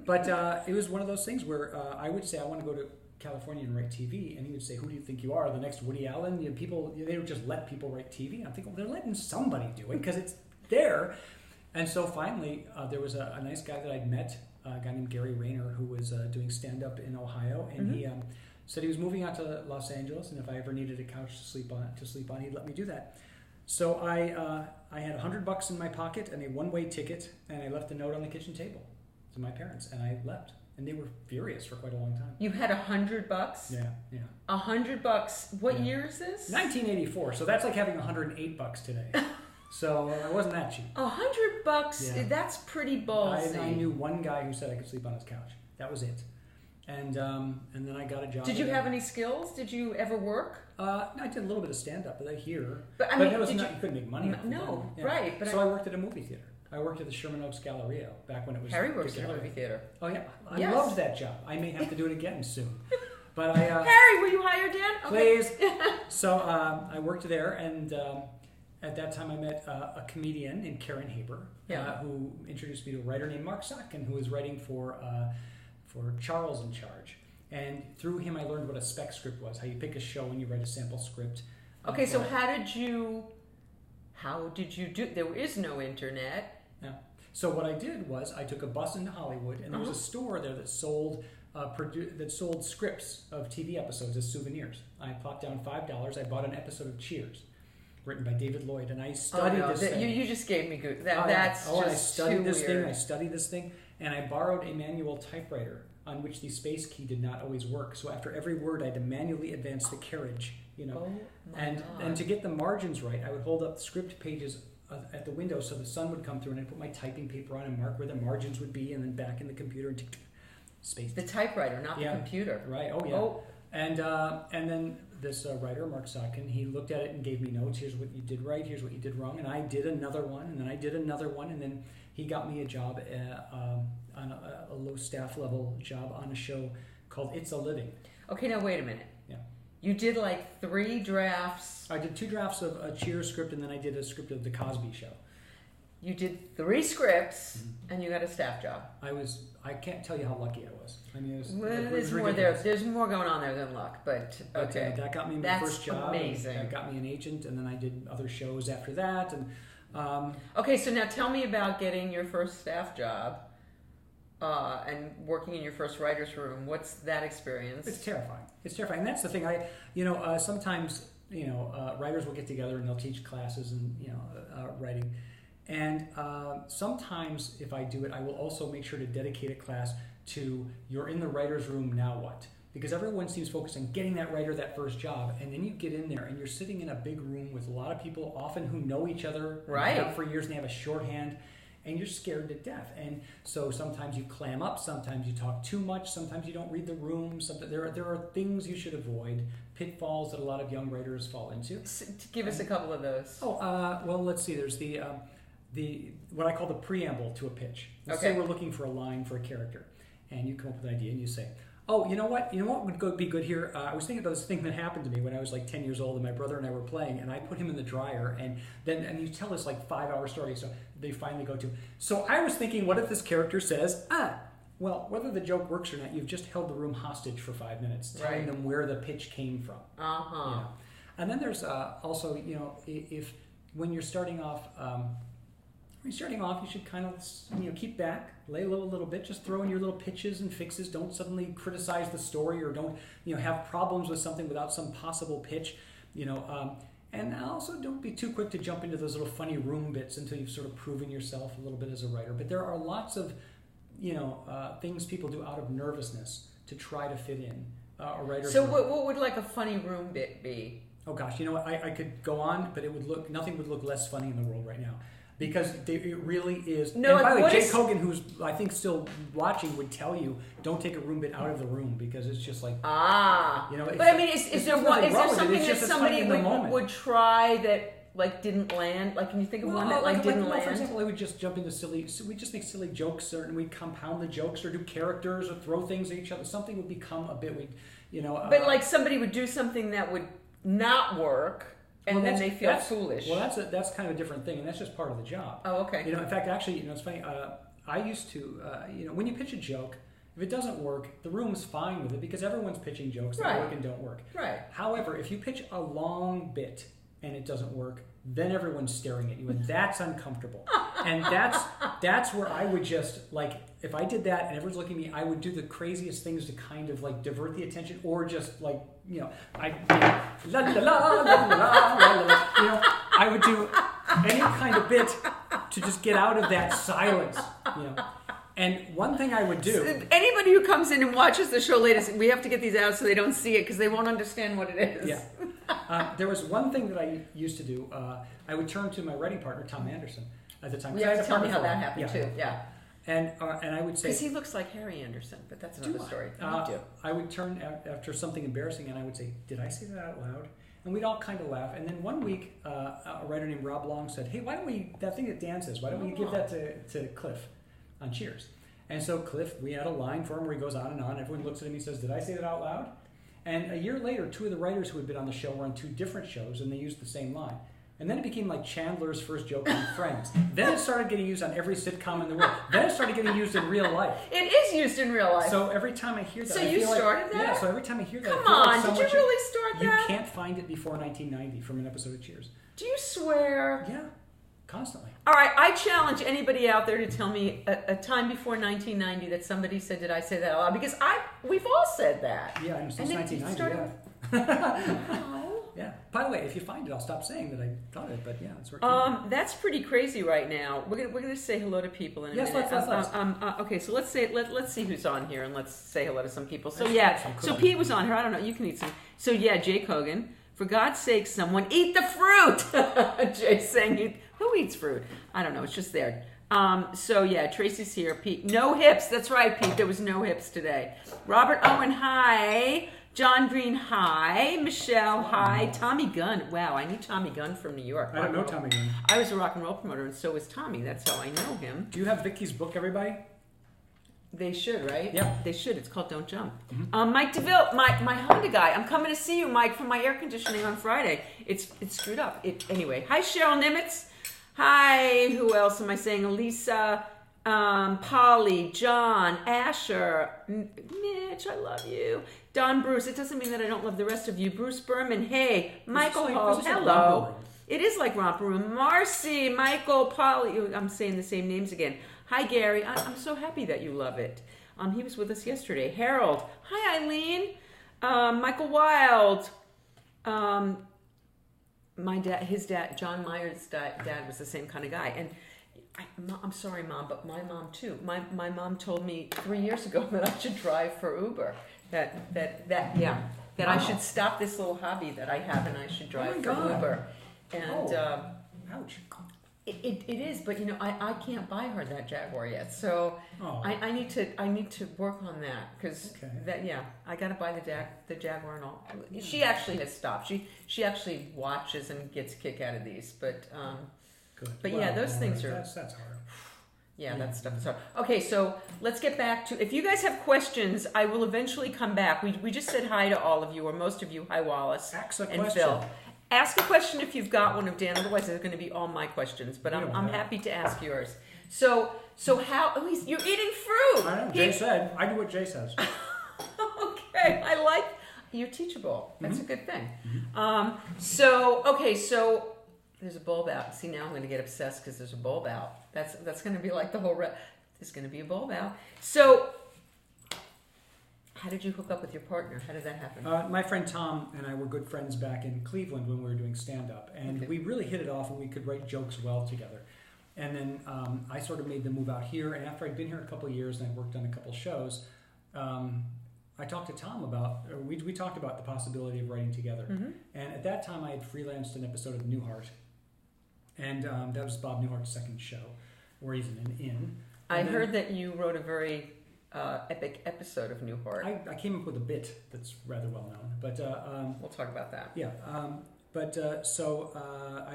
but it was one of those things where I would say I want to go to California and write TV, and he would say, "Who do you think you are? The next Woody Allen?" People, they would just let people write TV. I'm thinking, well, they're letting somebody do it because it's there. And so finally, there was a nice guy that I'd met, a guy named Gary Rayner, who was doing stand-up in Ohio, and he said he was moving out to Los Angeles, and if I ever needed a couch to sleep on, he'd let me do that. So I had $100 in my pocket and a one-way ticket, and I left a note on the kitchen table to my parents, and I left. And they were furious for quite a long time. You had $100? Yeah. $100. What year is this? 1984. So that's like having $108 today. So it wasn't that cheap. $100. Yeah. That's pretty ballsy. I knew one guy who said I could sleep on his couch. That was it. And then I got a job. Did you have any skills? Did you ever work? I did a little bit of stand-up, but here. But I mean, it was you couldn't make money. No, right. But so I worked at a movie theater. I worked at the Sherman Oaks Galleria back when it was. Harry works at a movie theater. Oh yeah, I loved that job. I may have to do it again soon. But Harry, will you hire Dan? Okay. Please. So I worked there, and at that time I met a comedian named Karen Haber, who introduced me to a writer named Mark Sotkin, who was writing for Charles in Charge. And through him, I learned what a spec script was, how you pick a show and you write a sample script. Okay, so how did you do? There is no internet. Yeah. So what I did was I took a bus into Hollywood, and there was a store there that sold scripts of TV episodes as souvenirs. I plopped down $5. I bought an episode of Cheers, written by David Lloyd, and I studied this thing. You just gave me good. I studied this thing. and I borrowed a manual typewriter on which the space key did not always work. So after every word, I had to manually advance the carriage, Oh my and God. to get the margins right, I would hold up the script pages at the window so the sun would come through, and I'd put my typing paper on and mark where the margins would be, and then back in the computer and space. The typewriter, not the computer. Right. Oh yeah. Oh. And then this writer, Mark Sotkin, he looked at it and gave me notes. Here's what you did right. Here's what you did wrong. And I did another one, and then I did another one, and then he got me a job on a low staff level job on a show called It's a Living. Okay, now wait a minute. Yeah. You did like 3 drafts. I did 2 drafts of a Cheers script, and then I did a script of The Cosby Show. You did 3 scripts, and you got a staff job. I can't tell you how lucky I was. I mean, there's more there. There's more going on there than luck, but okay. That got me my first job. Amazing. That got me an agent, and then I did other shows after that. And okay, so now tell me about getting your first staff job and working in your first writer's room. What's that experience? It's terrifying. And that's the thing. Sometimes writers will get together and they'll teach classes and writing. And sometimes if I do it, I will also make sure to dedicate a class to you're in the writer's room, now what? Because everyone seems focused on getting that writer that first job, and then you get in there and you're sitting in a big room with a lot of people, often who know each other, right, have for years, and they have a shorthand, and you're scared to death. And so sometimes you clam up, sometimes you talk too much, sometimes you don't read the room. There are things you should avoid, pitfalls that a lot of young writers fall into. Give us a couple of those. Well, let's see. There's the what I call the preamble to a pitch. Let's say we're looking for a line for a character, and you come up with an idea, and you say, "Oh, you know what would be good here? I was thinking about this thing that happened to me when I was like 10 years old, and my brother and I were playing, and I put him in the dryer, and you tell this like 5-hour story. So they finally go to. So I was thinking, what if this character says, well, whether the joke works or not, you've just held the room hostage for 5 minutes, telling them where the pitch came from. And then there's also, if when you're starting off. When you're starting off, you should kind of keep back, lay low a little bit, just throw in your little pitches and fixes. Don't suddenly criticize the story, or don't have problems with something without some possible pitch. And also don't be too quick to jump into those little funny room bits until you've sort of proven yourself a little bit as a writer. But there are lots of things people do out of nervousness to try to fit in a writer's room. What would like a funny room bit be? Oh gosh, I could go on, but nothing would look less funny in the world right now. Because it really is. No, and by the way, Jake Hogan, who's I think still watching, would tell you don't take a room bit out of the room because it's just like But I mean, is there something that somebody would try that like didn't land? Like, can you think of one that didn't land? For example, I would just jump into we just make silly jokes, and we'd compound the jokes, or do characters, or throw things at each other. Something would become a bit, But like somebody would do something that would not work. And then they feel foolish. Well, that's kind of a different thing, and that's just part of the job. Oh, okay. In fact, actually, it's funny. I used to, when you pitch a joke, if it doesn't work, the room's fine with it because everyone's pitching jokes that work and don't work. Right. However, if you pitch a long bit and it doesn't work, then everyone's staring at you, and that's uncomfortable. And that's where I would just if I did that and everyone's looking at me, I would do the craziest things to kind of divert the attention, or just I I would do any kind of bit to just get out of that silence, And one thing I would do. So anybody who comes in and watches the show later, we have to get these out so they don't see it because they won't understand what it is. Yeah. There was one thing that I used to do. I would turn to my writing partner, Tom Anderson, at the time. Yeah, tell me how that happened too. Yeah. And I would say, because he looks like Harry Anderson, but that's another story. I would turn after something embarrassing, and I would say, "Did I say that out loud?" And we'd all kind of laugh. And then one week, a writer named Rob Long said, "Hey, why don't we that thing that Dan says? Why don't we give that to Cliff on Cheers?" And so Cliff, we had a line for him where he goes on and on. Everyone looks at him. He says, "Did I say that out loud?" And a year later, 2 of the writers who had been on the show were on 2 different shows, and they used the same line. And then it became like Chandler's first joke on Friends. Then it started getting used on every sitcom in the world. Then it started getting used in real life. It is used in real life. So every time I hear that, so you started that? Yeah. So every time I hear that, come on, did you really start that? You can't find it before 1990 from an episode of Cheers. Do you swear? Yeah, constantly. All right, I challenge anybody out there to tell me a time before 1990 that somebody said, "Did I say that out loud?" Because we've all said that. Yeah, since 1990. Yeah. Oh. Yeah. By the way, If you find it, I'll stop saying that I thought it. But yeah, it's working. That's pretty crazy right now. We're gonna say hello to people in a minute. Let's. Okay, so let's see who's on here and let's say hello to some people. So so cookies. Pete was on here. I don't know. You can eat some. So yeah, Jake Hogan. For God's sake, someone eat the fruit. Jay's saying, who eats fruit? I don't know. It's just there. So yeah, Tracy's here. Pete, no hips. That's right, Pete. There was no hips today. Robert Owen, hi. John Green, hi. Michelle, hi. Tommy Gunn. Wow, I knew Tommy Gunn from New York. I don't know Tommy Gunn. I was a rock and roll promoter, and so was Tommy. That's how I know him. Do you have Vicky's book, everybody? They should, right? Yep. They should. It's called Don't Jump. Mm-hmm. Mike DeVille, my Honda guy. I'm coming to see you, Mike, from my air conditioning on Friday. It's screwed up. Anyway. Hi, Cheryl Nimitz. Hi, who else am I saying? Elisa, Polly, John, Asher, Mitch, I love you. Don Bruce, it doesn't mean that I don't love the rest of you. Bruce Berman, hey. Michael Hall, hello. It is like Romper Room. Marcy, Michael, Polly, I'm saying the same names again. Hi, Gary. I'm so happy that you love it. He was with us yesterday. Harold. Hi, Eileen. Michael Wild. My dad, his dad, John Meyer's dad was the same kind of guy. And I'm sorry, Mom, but my mom too. My mom told me 3 years ago that I should drive for Uber. That I should stop this little hobby that I have and I should drive for Uber. And ouch. It is, but I can't buy her that Jaguar yet, so I need to work on that because I got to buy the Jaguar and all. She actually has stopped. She actually watches and gets a kick out of these, but good. But yeah, those things are that's hard. Yeah, that stuff is hard. Okay, so let's get back to, if you guys have questions, I will eventually come back. We just said hi to all of you, or most of you. Hi, Wallace and Phil. Ask a question if you've got one of Dan. Otherwise, they're going to be all my questions. But I'm happy to ask yours. So how? At least you're eating fruit. I know. Jay said. I do what Jay says. Okay, I like. You're teachable. That's a good thing. Mm-hmm. So there's a bulb out. See, now I'm going to get obsessed because there's a bulb out. That's going to be like the whole. There's going to be a bulb out. So. How did you hook up with your partner? How did that happen? My friend Tom and I were good friends back in Cleveland when we were doing stand-up. And we really hit it off and we could write jokes well together. And then I sort of made the move out here. And after I'd been here a couple of years and I'd worked on a couple of shows, I talked to Tom about, we talked about the possibility of writing together. Mm-hmm. And at that time I had freelanced an episode of Newhart. And that was Bob Newhart's second show, where he's in an inn. I heard that you wrote a very... epic episode of Newhart. I came up with a bit that's rather well known, but we'll talk about that. Yeah, I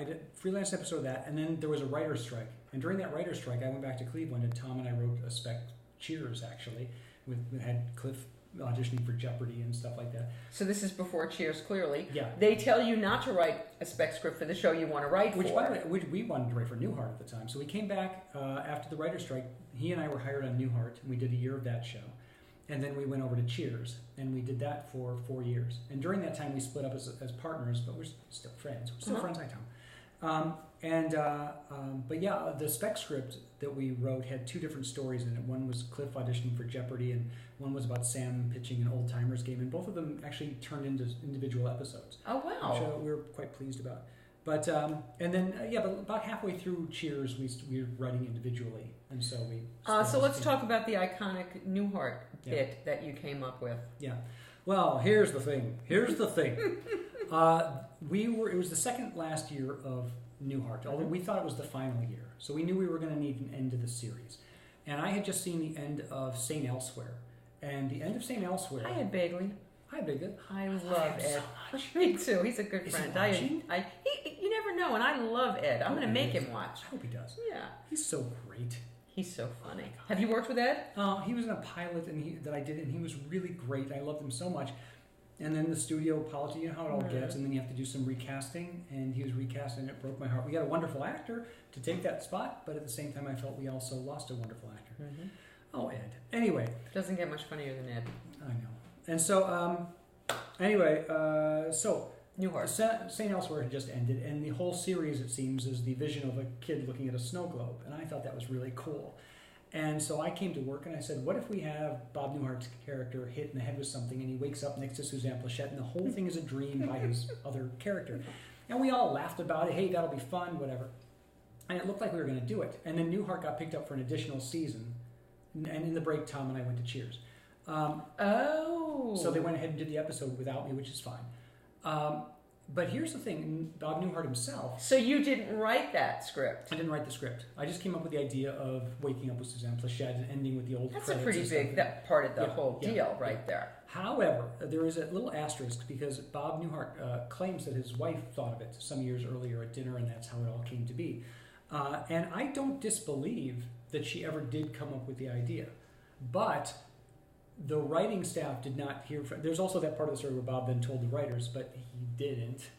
did a freelance episode of that, and then there was a writer's strike. And during that writer's strike, I went back to Cleveland, and Tom and I wrote a spec Cheers actually. We had Cliff auditioning for Jeopardy and stuff like that. So this is before Cheers, clearly. Yeah. They tell you not to write a spec script for the show you want to write Which, by the way, we wanted to write for Newhart at the time. So we came back after the writer's strike. He and I were hired on Newhart, and we did a year of that show. And then we went over to Cheers, and we did that for 4 years. And during that time, we split up as partners, but we're still friends. We're still friends, hi Tom. But yeah, the spec script that we wrote had two different stories in it. One was Cliff auditioning for Jeopardy, and one was about Sam pitching an old timers game. And both of them actually turned into individual episodes. Oh wow! Which we were quite pleased about. But but about halfway through Cheers, we were writing individually, and so we. So let's talk about the iconic Newhart bit that you came up with. Yeah. Well, here's the thing. It was the second last year of Newhart, although we thought it was the final year. So we knew we were going to need an end to the series. And I had just seen the end of St. Elsewhere. And the end of St. Elsewhere... Hi, Ed Bagley. Hi, Bagley. I love Ed. So much. Me too. He's a good Is friend. he watching? You never know, and I love Ed. I'm going to make him watch. I hope he does. Yeah. He's so great. He's so funny. Have you worked with Ed? He was in a pilot that I did, and he was really great. I loved him so much. And then the studio policy, you know how it all gets, and then you have to do some recasting, and he was recasting, and it broke my heart. We got a wonderful actor to take that spot, but at the same time I felt we also lost a wonderful actor. Mm-hmm. Oh, Ed. Anyway. Doesn't get much funnier than Ed. I know. And so, Newhart. St. Elsewhere had just ended, and the whole series, it seems, is the vision of a kid looking at a snow globe, and I thought that was really cool. And so I came to work and I said, what if we have Bob Newhart's character hit in the head with something and he wakes up next to Suzanne Plachette and the whole thing is a dream by his other character? And we all laughed about it. Hey, that'll be fun, whatever. And it looked like we were going to do it. And then Newhart got picked up for an additional season. And in the break, Tom and I went to Cheers. So they went ahead and did the episode without me, which is fine. But here's the thing, Bob Newhart himself. So you didn't write that script? I didn't write the script. I just came up with the idea of waking up with Suzanne Pleshette and ending with the old That's credits. a pretty big part of the whole deal right there. However, there is a little asterisk because Bob Newhart claims that his wife thought of it some years earlier at dinner, and that's how it all came to be. And I don't disbelieve that she ever did come up with the idea. But the writing staff did not hear from... There's also that part of the story where Bob then told the writers, but he didn't.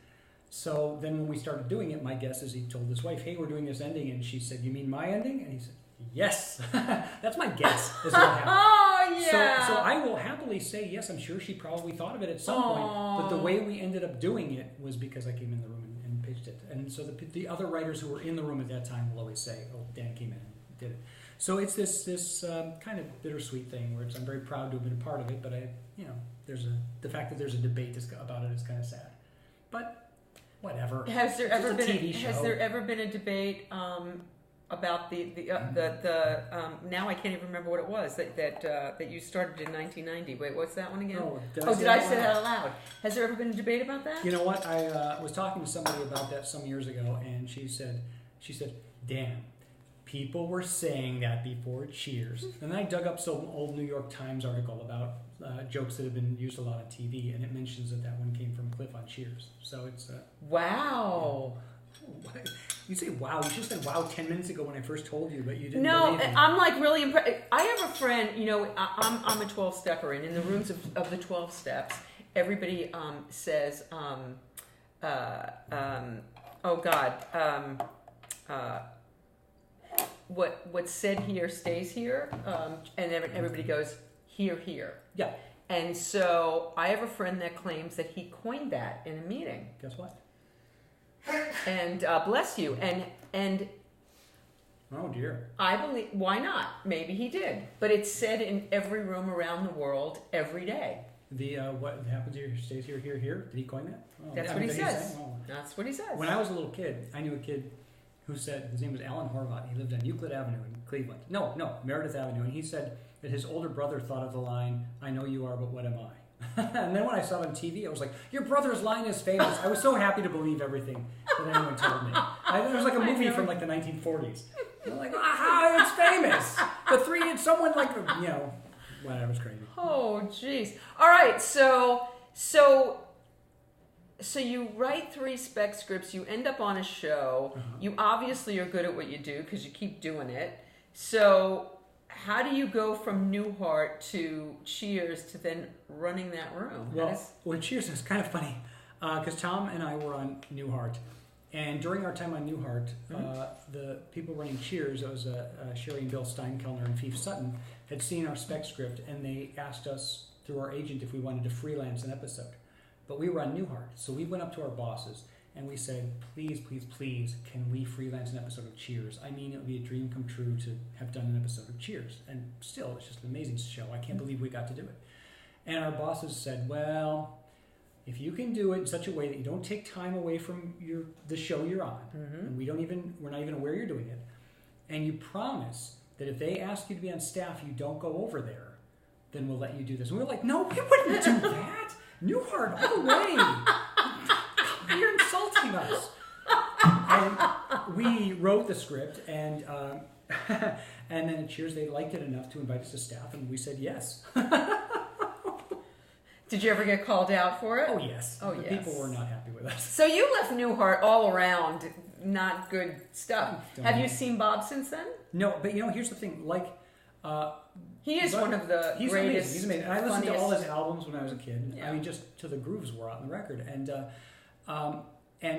So then when we started doing it, my guess is he told his wife, hey, we're doing this ending. And she said, you mean my ending? And he said, yes. That's my guess. Is what happened. Oh, yeah. So I will happily say, yes, I'm sure she probably thought of it at some point. But the way we ended up doing it was because I came in the room and pitched it. And so the other writers who were in the room at that time will always say, oh, Dan came in and did it. So it's this kind of bittersweet thing where I'm very proud to have been a part of it, but the fact that there's a debate about it is kind of sad. But whatever. Has there ever been TV show. Has there ever been a debate about the now I can't even remember what it was that you started in 1990? Wait, what's that one again? Did I say that out loud? Has there ever been a debate about that? You know what? I was talking to somebody about that some years ago, and she said, Dan, people were saying that before Cheers. And then I dug up some old New York Times article about jokes that have been used a lot on TV, and it mentions that one came from Cliff on Cheers. So it's... wow. Yeah. You say wow. You just said wow 10 minutes ago when I first told you, but you didn't No, believe me. I'm like really impressed. I have a friend, I'm a 12-stepper, and in the rooms of the 12 steps, everybody says, what's said here stays here, and everybody goes here, here. Yeah. And so I have a friend that claims that he coined that in a meeting. Guess what? And bless you. And oh dear. I believe, why not? Maybe he did. But it's said in every room around the world every day. The what happens here stays here, here, here. Did he coin that? Oh, That's what he says. That's what he says. When I was a little kid, I knew a kid who said, his name was Alan Horvath. He lived on Euclid Avenue in Cleveland. No, Meredith Avenue. And he said that his older brother thought of the line, I know you are, but what am I? And then when I saw it on TV, I was like, your brother's line is famous. I was so happy to believe everything that anyone told me. It was like a movie from like the 1940s. I'm like, aha, it's famous. Someone like, whatever, it's crazy. Oh, jeez. All right, so you write 3 spec scripts, you end up on a show, you obviously are good at what you do because you keep doing it. So how do you go from Newhart to Cheers to then running that room? Well, Cheers is kind of funny because Tom and I were on Newhart. And during our time on Newhart, the people running Cheers, it was Sherry and Bill Steinkellner and Fief Sutton, had seen our spec script, and they asked us through our agent if we wanted to freelance an episode. But we were on Newhart, so we went up to our bosses and we said, please, please, please, can we freelance an episode of Cheers? I mean, it would be a dream come true to have done an episode of Cheers. And still, it's just an amazing show. I can't believe we got to do it. And our bosses said, well, if you can do it in such a way that you don't take time away from the show you're on, and we're not even aware you're doing it, and you promise that if they ask you to be on staff, you don't go over there, then we'll let you do this. And we were like, no, we wouldn't do that. Newhart, all the way. You're insulting us. And we wrote the script, and then at Cheers, they liked it enough to invite us to staff, and we said yes. Did you ever get called out for it? Oh, yes. Oh, the yes. people were not happy with us. So you left Newhart all around not good stuff. Have you seen Bob since then? No, but here's the thing. He is one of the greatest. Amazing. He's amazing. And I listened to all his albums when I was a kid. Yeah. I mean, just to the grooves were out on the record. And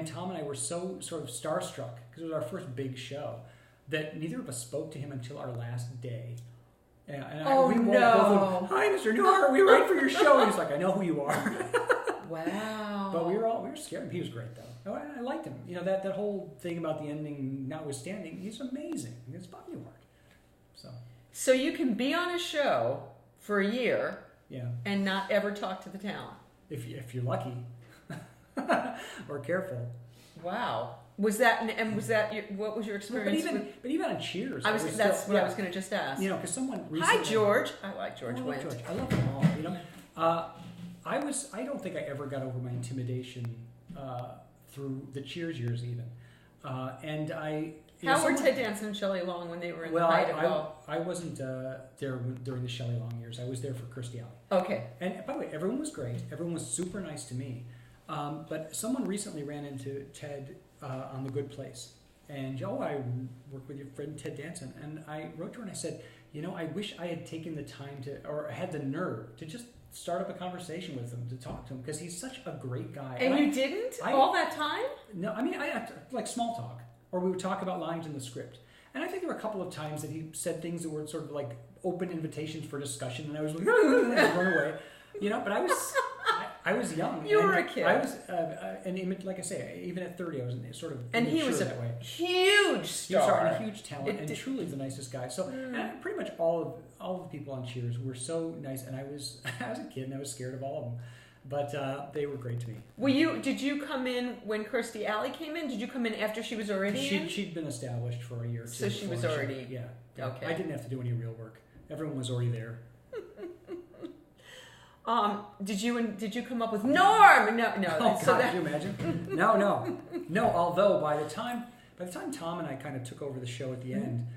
Tom and I were so sort of starstruck because it was our first big show that neither of us spoke to him until our last day. We no! Hi, Mr. Newhart. We were right for your show. And he's like, I know who you are. Wow. But we were scared. He was great though. I liked him. That whole thing about the ending notwithstanding, he's amazing. It's Bob Newhart. So you can be on a show for a year, and not ever talk to the talent. If you're lucky, or careful. Wow. Was that what was your experience? But even on Cheers, that's what I was going to just ask. You know, because someone recently, Hi, George. I like George Wendt. I love them all. You know, I don't think I ever got over my intimidation through the Cheers years even, and I. How were Ted Danson and Shelley Long when they were in the height of all? I wasn't there during the Shelley Long years. I was there for Kirstie Alley. Okay. And by the way, everyone was great. Everyone was super nice to me. But someone recently ran into Ted on The Good Place. And, I work with your friend Ted Danson. And I wrote to her and I said, I wish I had taken the time or had the nerve to just start up a conversation with him, to talk to him, because he's such a great guy. And you didn't? All that time? No, I mean, I like small talk. Or we would talk about lines in the script. And I think there were a couple of times that he said things that were sort of like open invitations for discussion, and I was like, run away. But I was young. You were a kid. I was an image, like I say, even at 30, I was sort of and he was that way. Huge star. And a huge talent, and truly the nicest guy. So pretty much all of the people on Cheers were so nice, and I was a kid, and I was scared of all of them. But they were great to me. Did you come in when Kirstie Alley came in? Did you come in after she was already in? She'd been established for a year or two. So she was already... Yeah. Okay. I didn't have to do any real work. Everyone was already there. Did you come up with Norm? No. Oh, God, could you imagine? No. Although by the time Tom and I kind of took over the show at the end,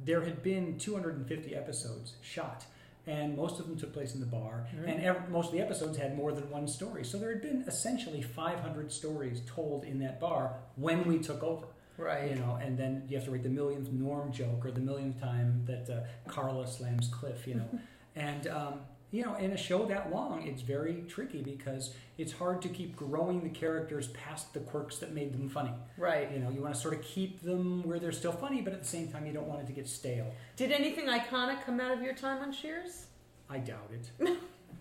there had been 250 episodes shot. And most of them took place in the bar. And most of the episodes had more than one story. So there had been essentially 500 stories told in that bar when we took over. Right. And then you have to write the millionth Norm joke or the millionth time that Carla slams Cliff, And, in a show that long, it's very tricky because it's hard to keep growing the characters past the quirks that made them funny. Right. You want to sort of keep them where they're still funny, but at the same time, you don't want it to get stale. Did anything iconic come out of your time on Cheers? I doubt it.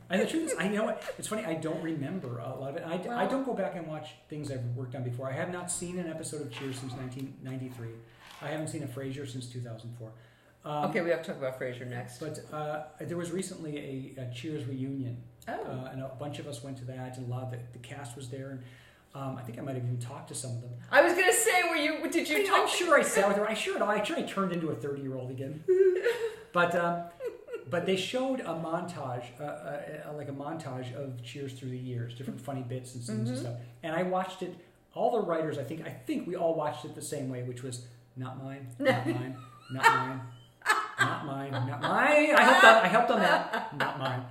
And the truth is, it's funny, I don't remember a lot of it. I don't go back and watch things I've worked on before. I have not seen an episode of Cheers since 1993. I haven't seen a Frasier since 2004. Okay, we have to talk about Frasier next. But there was recently a Cheers reunion. Oh. And a bunch of us went to that, and a lot of the cast was there. And I think I might have even talked to some of them. I was going to say, did you talk? I'm sure I sat with her. I'm sure I turned into a 30-year-old again. But they showed a montage, like a montage of Cheers through the years, different funny bits and scenes and stuff. And I watched it. All the writers, I think we all watched it the same way, which was not mine, not mine, not mine. Not mine, not mine. I helped on that. Not mine.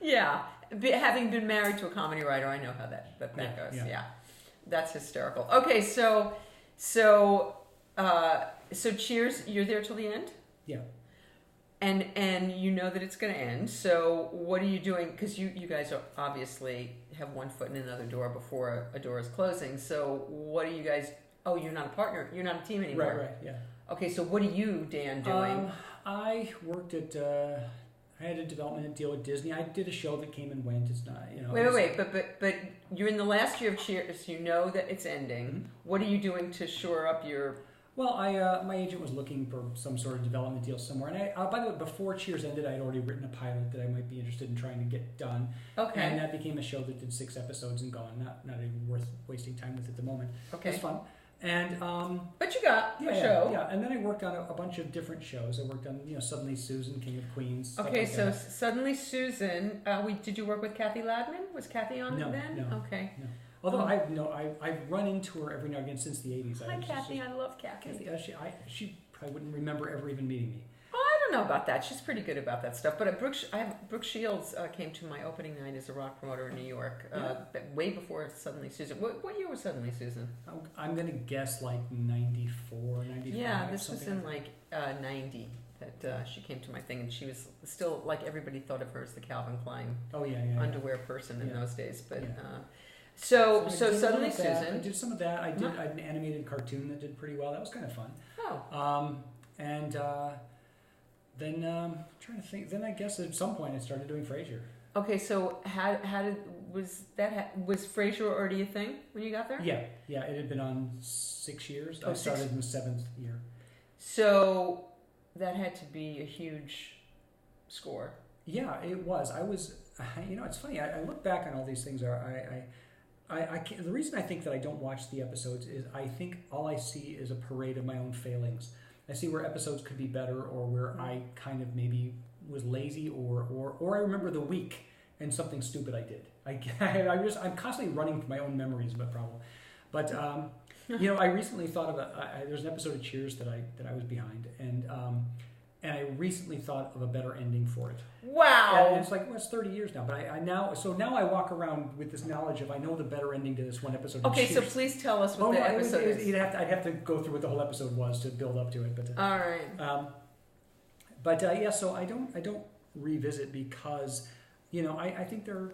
Yeah. Having been married to a comedy writer, I know how that goes. Yeah. That's hysterical. Okay, so Cheers, you're there till the end? Yeah. And you know that it's going to end. So what are you doing? Because you guys are obviously have one foot in another door before a door is closing. So what are you guys? Oh, you're not a partner. You're not a team anymore. Right. Yeah. Okay, so what are you, Dan, doing? I worked at. I had a development deal with Disney. I did a show that came and went. It's not, Wait. But you're in the last year of Cheers. You know that it's ending. Mm-hmm. What are you doing to shore up your? Well, my agent was looking for some sort of development deal somewhere, and by the way, before Cheers ended, I had already written a pilot that I might be interested in trying to get done. Okay. And that became a show that did 6 episodes and gone. Not even worth wasting time with at the moment. Okay. It was fun. And but you got a show. Yeah, and then I worked on a bunch of different shows. I worked on Suddenly Susan, King of Queens. Okay, like so that. Suddenly Susan. Did you work with Kathy Ladman? Was Kathy on it then? No. Okay. No. Although I've run into her every now and again since the 80s. Hi, Kathy. I love Kathy. She probably wouldn't remember ever even meeting me. I don't know about that. She's pretty good about that stuff. But Brooke Shields came to my opening night as a rock promoter in New York, way before Suddenly Susan. What year was Suddenly Susan? I'm going to guess like 94, 95. Yeah, this was in like 90 that she came to my thing, and she was still, like, everybody thought of her as the Calvin Klein underwear person in those days. But so Suddenly Susan. I did some of that. I did an animated cartoon that did pretty well. That was kind of fun. Oh. Then trying to think. Then I guess at some point I started doing Frasier. Okay, so was Frasier already a thing when you got there? Yeah. It had been on 6 years. I started in the 7th year. So that had to be a huge score. Yeah, it was. I was. It's funny. I look back on all these things. I can't, the reason I think that I don't watch the episodes is I think all I see is a parade of my own failings. I see where episodes could be better, or where I kind of maybe was lazy, or I remember the week and something stupid I did. I'm constantly running from my own memories of a problem. But I recently thought of there's an episode of Cheers that I was behind, and I recently thought of a better ending for it. Wow! And it's like, well, it's 30 years now, but I now I walk around with this knowledge of I know the better ending to this one episode. Okay, so please tell us what the episode is. I'd have to go through what the whole episode was to build up to it. But all right. So I don't revisit because I think they're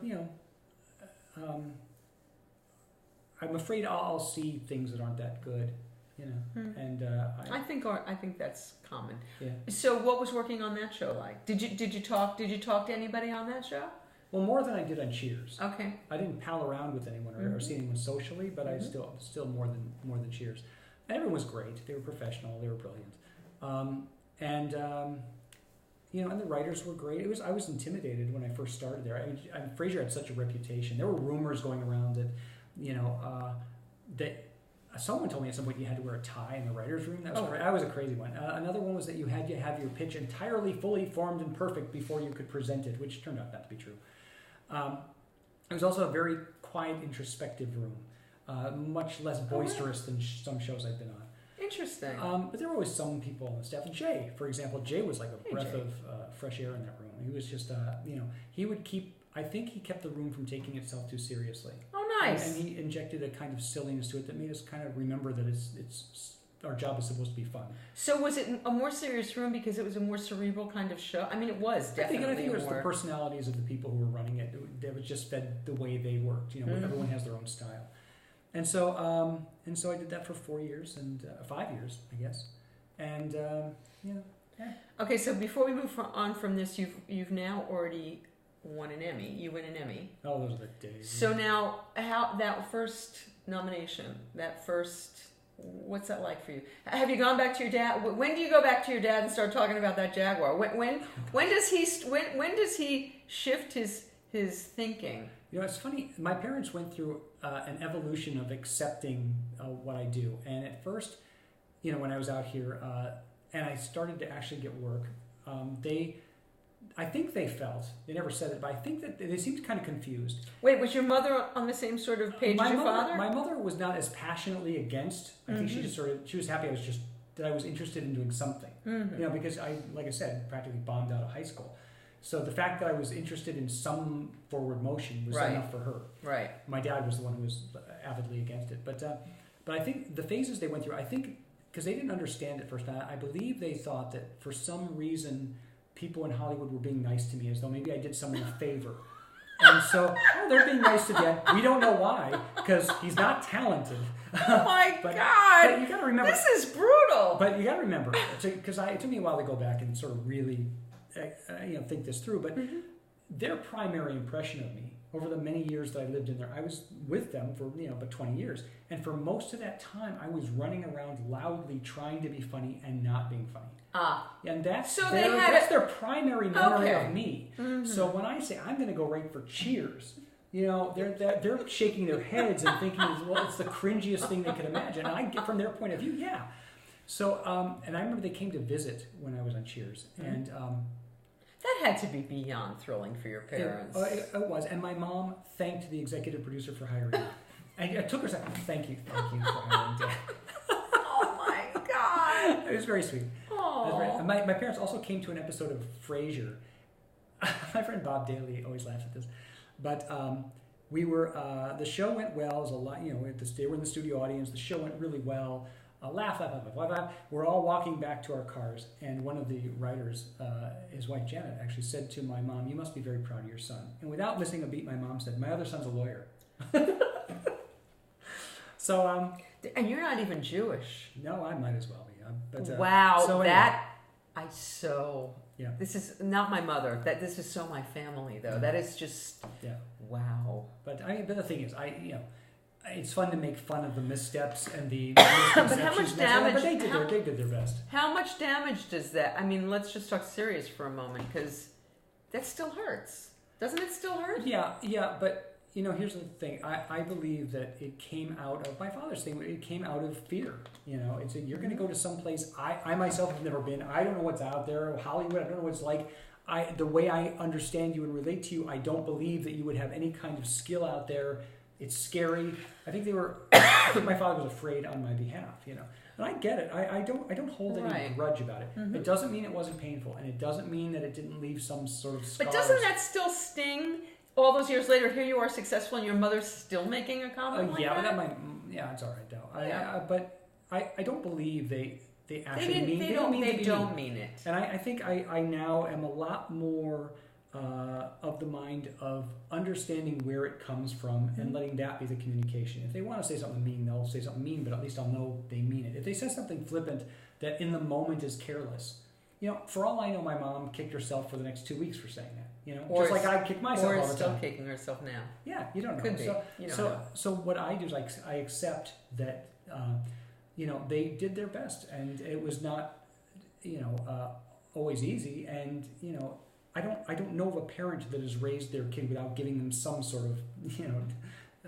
I'm afraid I'll see things that aren't that good. And I think that's common. Yeah. So what was working on that show like? Did you talk to anybody on that show? Well, more than I did on Cheers. Okay. I didn't pal around with anyone or see anyone socially, but I still more than Cheers. And everyone was great. They were professional. They were brilliant. And the writers were great. I was intimidated when I first started there. Frasier had such a reputation. There were rumors going around that that. Someone told me at some point you had to wear a tie in the writer's room. That was a crazy one. Another one was that you had to have your pitch entirely fully formed and perfect before you could present it, which turned out not to be true. It was also a very quiet, introspective room, much less boisterous than some shows I've been on. Interesting. But there were always some people on the staff. Jay, for example, Jay was like a breath of fresh air in that room. He was just, he would keep. I think he kept the room from taking itself too seriously. Oh, nice. And he injected a kind of silliness to it that made us kind of remember that it's our job is supposed to be fun. So was it a more serious room because it was a more cerebral kind of show? I mean, it was definitely. I think it was the personalities of the people who were running it. They was just fed the way they worked. Everyone has their own style. And so I did that for 4 years and 5 years, I guess. And Okay, so before we move on from this, you've now already won an Emmy. You win an Emmy. Oh, those are the days. So now, how that first nomination, what's that like for you? Have you gone back to your dad? When do you go back to your dad and start talking about that Jaguar? When does he shift his thinking? It's funny. My parents went through an evolution of accepting what I do, and at first, when I was out here and I started to actually get work, I think they felt, they never said it, but I think that they seemed kind of confused. Wait, was your mother on the same sort of page as your father? My mother was not as passionately against. I think she just she was happy that I was interested in doing something. Mm-hmm. Because like I said, practically bombed out of high school. So the fact that I was interested in some forward motion was enough for her. Right. My dad was the one who was avidly against it. But I think the phases they went through, because they didn't understand at first, I believe they thought that for some reason people in Hollywood were being nice to me, as though maybe I did someone a favor. And so, they're being nice to Dan. We don't know why, because he's not talented. Oh my God! But you got to remember, this is brutal. But you got to remember, because it took me a while to go back and sort of really, think this through. But their primary impression of me over the many years that I lived in there, I was with them for about 20 years, and for most of that time, I was running around loudly trying to be funny and not being funny. And that's their primary memory of me. Mm-hmm. So when I say I'm going to go right for Cheers, they're shaking their heads and thinking, well, it's the cringiest thing they could imagine. And I get from their point of view, yeah. So and I remember they came to visit when I was on Cheers, and that had to be beyond thrilling for your parents. It was, and my mom thanked the executive producer for hiring me. And it took her a second. Thank you for hiring me. Oh my God! It was very sweet. My parents also came to an episode of Frasier. My friend Bob Daly always laughs at this, but we were the show went well. It was a lot, they were in the studio audience. The show went really well. Laugh. We're all walking back to our cars, and one of the writers, his wife Janet, actually said to my mom, "You must be very proud of your son." And without missing a beat, my mom said, "My other son's a lawyer." So, and you're not even Jewish. No, I might as well be. But, wow, so anyway. Yeah. This is not my mother. This is so my family, though. That is just wow. But the thing is, it's fun to make fun of the missteps and the misconceptions. But how much damage? But they did their best. How much damage does that? I mean, let's just talk serious for a moment, because that still hurts. Doesn't it still hurt? Yeah. But here's the thing. I believe that it came out of my father's thing. It came out of fear. It's you're going to go to some place I myself have never been. I don't know what's out there. Hollywood, I don't know what it's like. The way I understand you and relate to you, I don't believe that you would have any kind of skill out there. It's scary. I think my father was afraid on my behalf, And I get it. I don't hold any grudge about it. Mm-hmm. It doesn't mean it wasn't painful, and it doesn't mean that it didn't leave some sort of scars. But doesn't that still sting? All those years later, here you are successful, and your mother's still making a comment like that? It's all right, though. But I don't believe they actually mean it. They don't mean it. And I think I now am a lot more of the mind of understanding where it comes from and letting that be the communication. If they want to say something mean, they'll say something mean, but at least I'll know they mean it. If they say something flippant that in the moment is careless, for all I know, my mom kicked herself for the next 2 weeks for saying that. Just like I kick myself all the time. Or is still kicking herself now. Yeah, you don't know. Could be. So what I do is I accept that, they did their best, and it was not, always easy. And, I don't know of a parent that has raised their kid without giving them some sort of,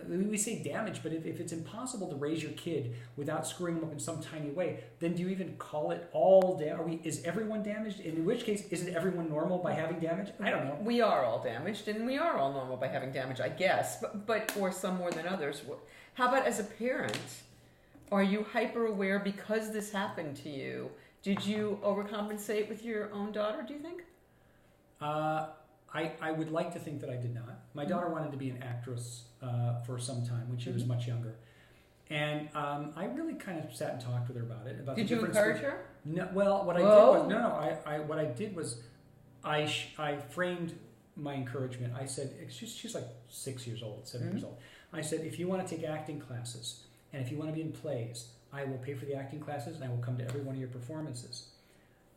we say damage, but if it's impossible to raise your kid without screwing them up in some tiny way, then do you even call it all damage? Is everyone damaged? In which case, isn't everyone normal by having damage? I don't know. We are all damaged, and we are all normal by having damage, I guess, but or some more than others. How about as a parent? Are you hyper aware because this happened to you? Did you overcompensate with your own daughter, do you think? I would like to think that I did not. My daughter wanted to be an actress for some time when she was much younger. And I really kind of sat and talked with her about it. Did you encourage her? No. Well, what I did was I framed my encouragement. I said, she's like 6 years old, 7 years old. I said, if you want to take acting classes and if you want to be in plays, I will pay for the acting classes and I will come to every one of your performances.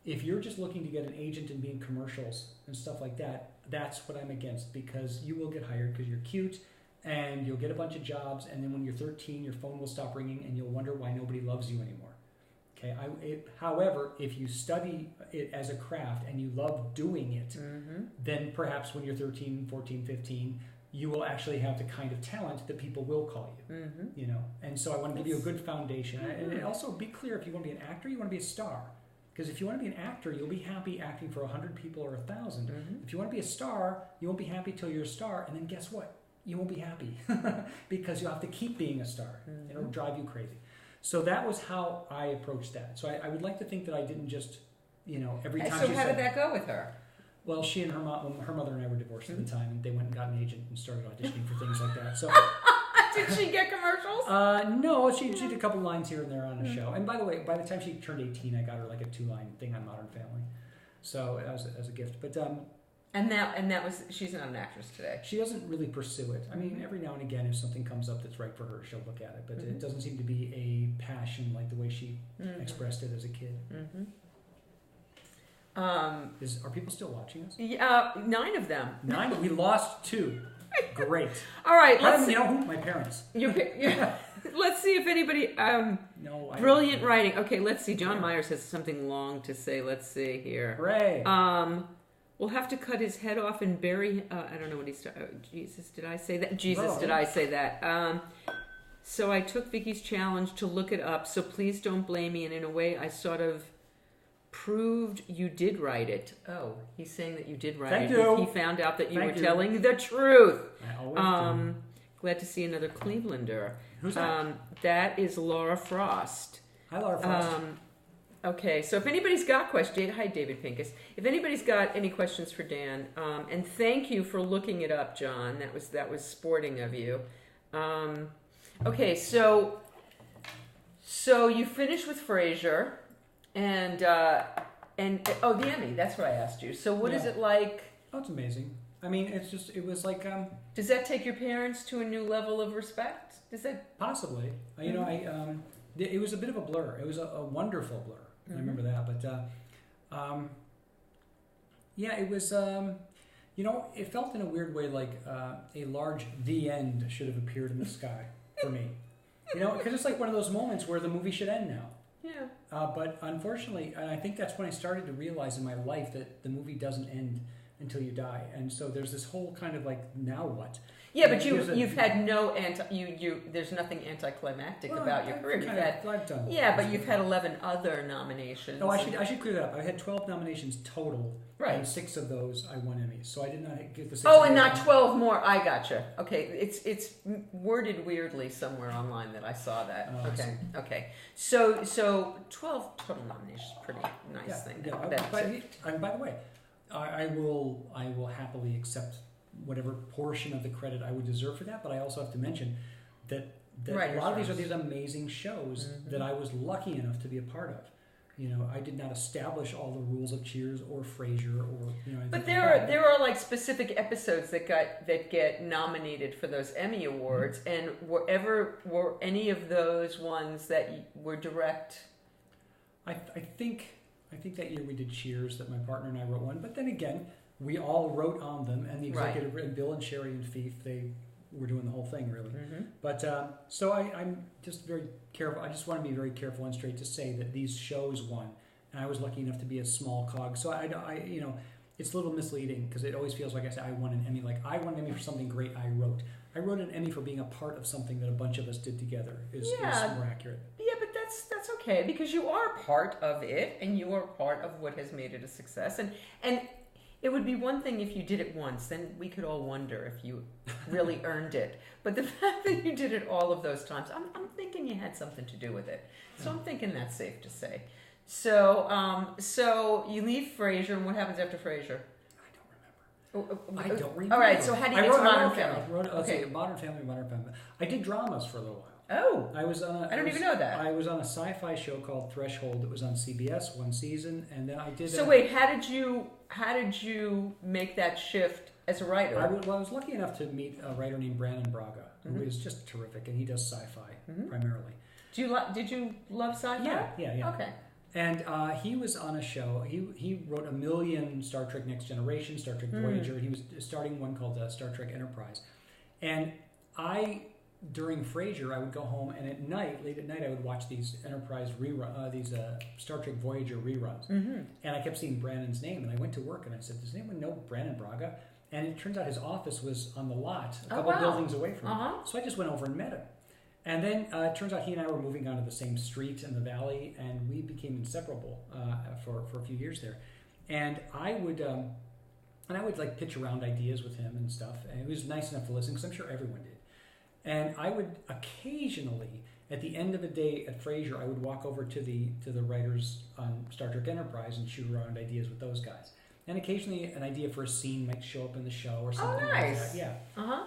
If you're just looking to get an agent and be in commercials and stuff like that, that's what I'm against, because you will get hired because you're cute and you'll get a bunch of jobs, and then when you're 13, your phone will stop ringing and you'll wonder why nobody loves you anymore. Okay. However, if you study it as a craft and you love doing it, then perhaps when you're 13, 14, 15, you will actually have the kind of talent that people will call you. And so I want to give you a good foundation. And also be clear, if you want to be an actor, you want to be a star. Because if you want to be an actor, you'll be happy acting for 100 people or 1,000. If you want to be a star, you won't be happy till you're a star. And then guess what? You won't be happy because you'll have to keep being a star. It'll drive you crazy. So that was how I approached that. So I would like to think that I didn't just, every time. So how did that go with her? Well, she and her mother and I were divorced at the time, and they went and got an agent and started auditioning for things like that. So. Did she get commercials? No, she did a couple lines here and there on a show. And by the way, by the time she turned 18, I got her like a 2-line thing on Modern Family, so as a gift. But and that was, she's not an actress today. She doesn't really pursue it. I mean, every now and again, if something comes up that's right for her, she'll look at it. But it doesn't seem to be a passion like the way she expressed it as a kid. Are people still watching us? Yeah, 9 of them. 9? We lost 2. Great. All right. My parents. Let's see if anybody. Brilliant writing. Okay, let's see. John Myers has something long to say. Let's see here. Hooray. We'll have to cut his head off and bury. I don't know what he's. Jesus, did I say that? Did I say that? So I took Vicki's challenge to look it up. So please don't blame me. And in a way, I sort of proved you did write it. Oh, he's saying that you did write Thank it. you. He found out that you were telling the truth. I always do. Glad to see another Clevelander. Who's that? That is Laura Frost. Hi, Laura Frost. Okay, so if anybody's got questions, hi David Pincus. If anybody's got any questions for Dan, and thank you for looking it up, John. That was sporting of you. Okay, so you finished with Frasier. And the Emmy, that's what I asked you. So what is it like? Oh, it's amazing. I mean, it was like... Does that take your parents to a new level of respect? Does that... Possibly. It was a bit of a blur. It was a wonderful blur. I remember that. But, it was... it felt in a weird way like a large "the end" should have appeared in the sky for me. Because it's like one of those moments where the movie should end now. Yeah. But unfortunately, I think that's when I started to realize in my life that the movie doesn't end until you die. And so there's this whole kind of like, now what? Yeah, but you've had no there's nothing anticlimactic about your career. I've done. Yeah, but you've had 11 other nominations. Oh, I should clear that up. I had 12 nominations total. Right. And 6 of those I won Emmys. So I did not get the 6. Oh, and not 12 more. I gotcha. Okay, it's worded weirdly somewhere online that I saw that. Okay. So 12 total nominations, pretty nice thing. Yeah. By the way, I will happily accept whatever portion of the credit I would deserve for that, but I also have to mention that a lot of these are these amazing shows that I was lucky enough to be a part of. I did not establish all the rules of Cheers or Frasier or But there are like specific episodes that get nominated for those Emmy Awards, and were any of those ones that were direct? I think that year we did Cheers, that my partner and I wrote one, but then again, we all wrote on them, and the executive and Bill and Sherry and Fief, they were doing the whole thing really. But so I'm just very careful. I just want to be very careful and straight to say that these shows won, and I was lucky enough to be a small cog. So I it's a little misleading because it always feels like I say I won an Emmy. Like I won an Emmy for something great I wrote. I wrote an Emmy for being a part of something that a bunch of us did together. Is more accurate. Yeah, but that's okay because you are part of it, and you are part of what has made it a success. And it would be one thing if you did it once, then we could all wonder if you really earned it. But the fact that you did it all of those times, I'm thinking you had something to do with it. So I'm thinking that's safe to say. So you leave Frasier, and what happens after Frasier? I don't remember. All right, so how do you get to Modern Family? Modern Family. I did dramas for a little while. Oh, I don't even know that. I was on a sci-fi show called Threshold that was on CBS one season, and then I did. So wait, how did you make that shift as a writer? I was lucky enough to meet a writer named Brandon Braga, who is just terrific, and he does sci-fi primarily. Did you love sci-fi? Yeah. Okay. And he was on a show. He wrote a million Star Trek Next Generation, Star Trek Voyager. He was starting one called Star Trek Enterprise, and during Frasier, I would go home, and late at night, I would watch these Enterprise these Star Trek Voyager reruns. And I kept seeing Brandon's name, and I went to work, and I said, "Does anyone know Brandon Braga?" And it turns out his office was on the lot, a couple buildings away from me. So I just went over and met him. And then it turns out he and I were moving onto the same street in the valley, and we became inseparable for a few years there. And I would like pitch around ideas with him and stuff, and he was nice enough to listen because I'm sure everyone did. And I would occasionally, at the end of a day at Frasier, I would walk over to the writers on Star Trek Enterprise and shoot around ideas with those guys. And occasionally an idea for a scene might show up in the show or something like that. Yeah.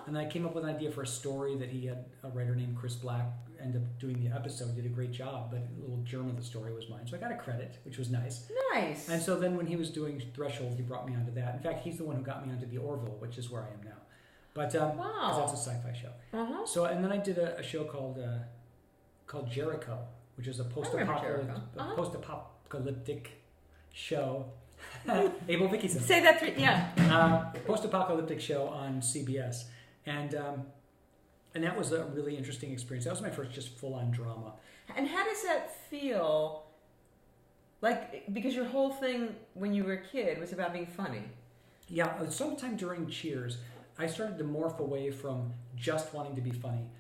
And I came up with an idea for a story that he had a writer named Chris Black ended up doing the episode, did a great job, but a little germ of the story was mine. So I got a credit, which was nice. Nice. And so then when he was doing Threshold, he brought me onto that. In fact, he's the one who got me onto the Orville, which is where I am now. But because that's a sci-fi show. So and then I did a show called Jericho, which is a post-apocalyptic show. Abel Vicki. Say that three. Yeah. Post-apocalyptic show on CBS, and that was a really interesting experience. That was my first just full-on drama. And how does that feel? Like, because your whole thing when you were a kid was about being funny. Yeah. Sometime during Cheers, I started to morph away from just wanting to be funny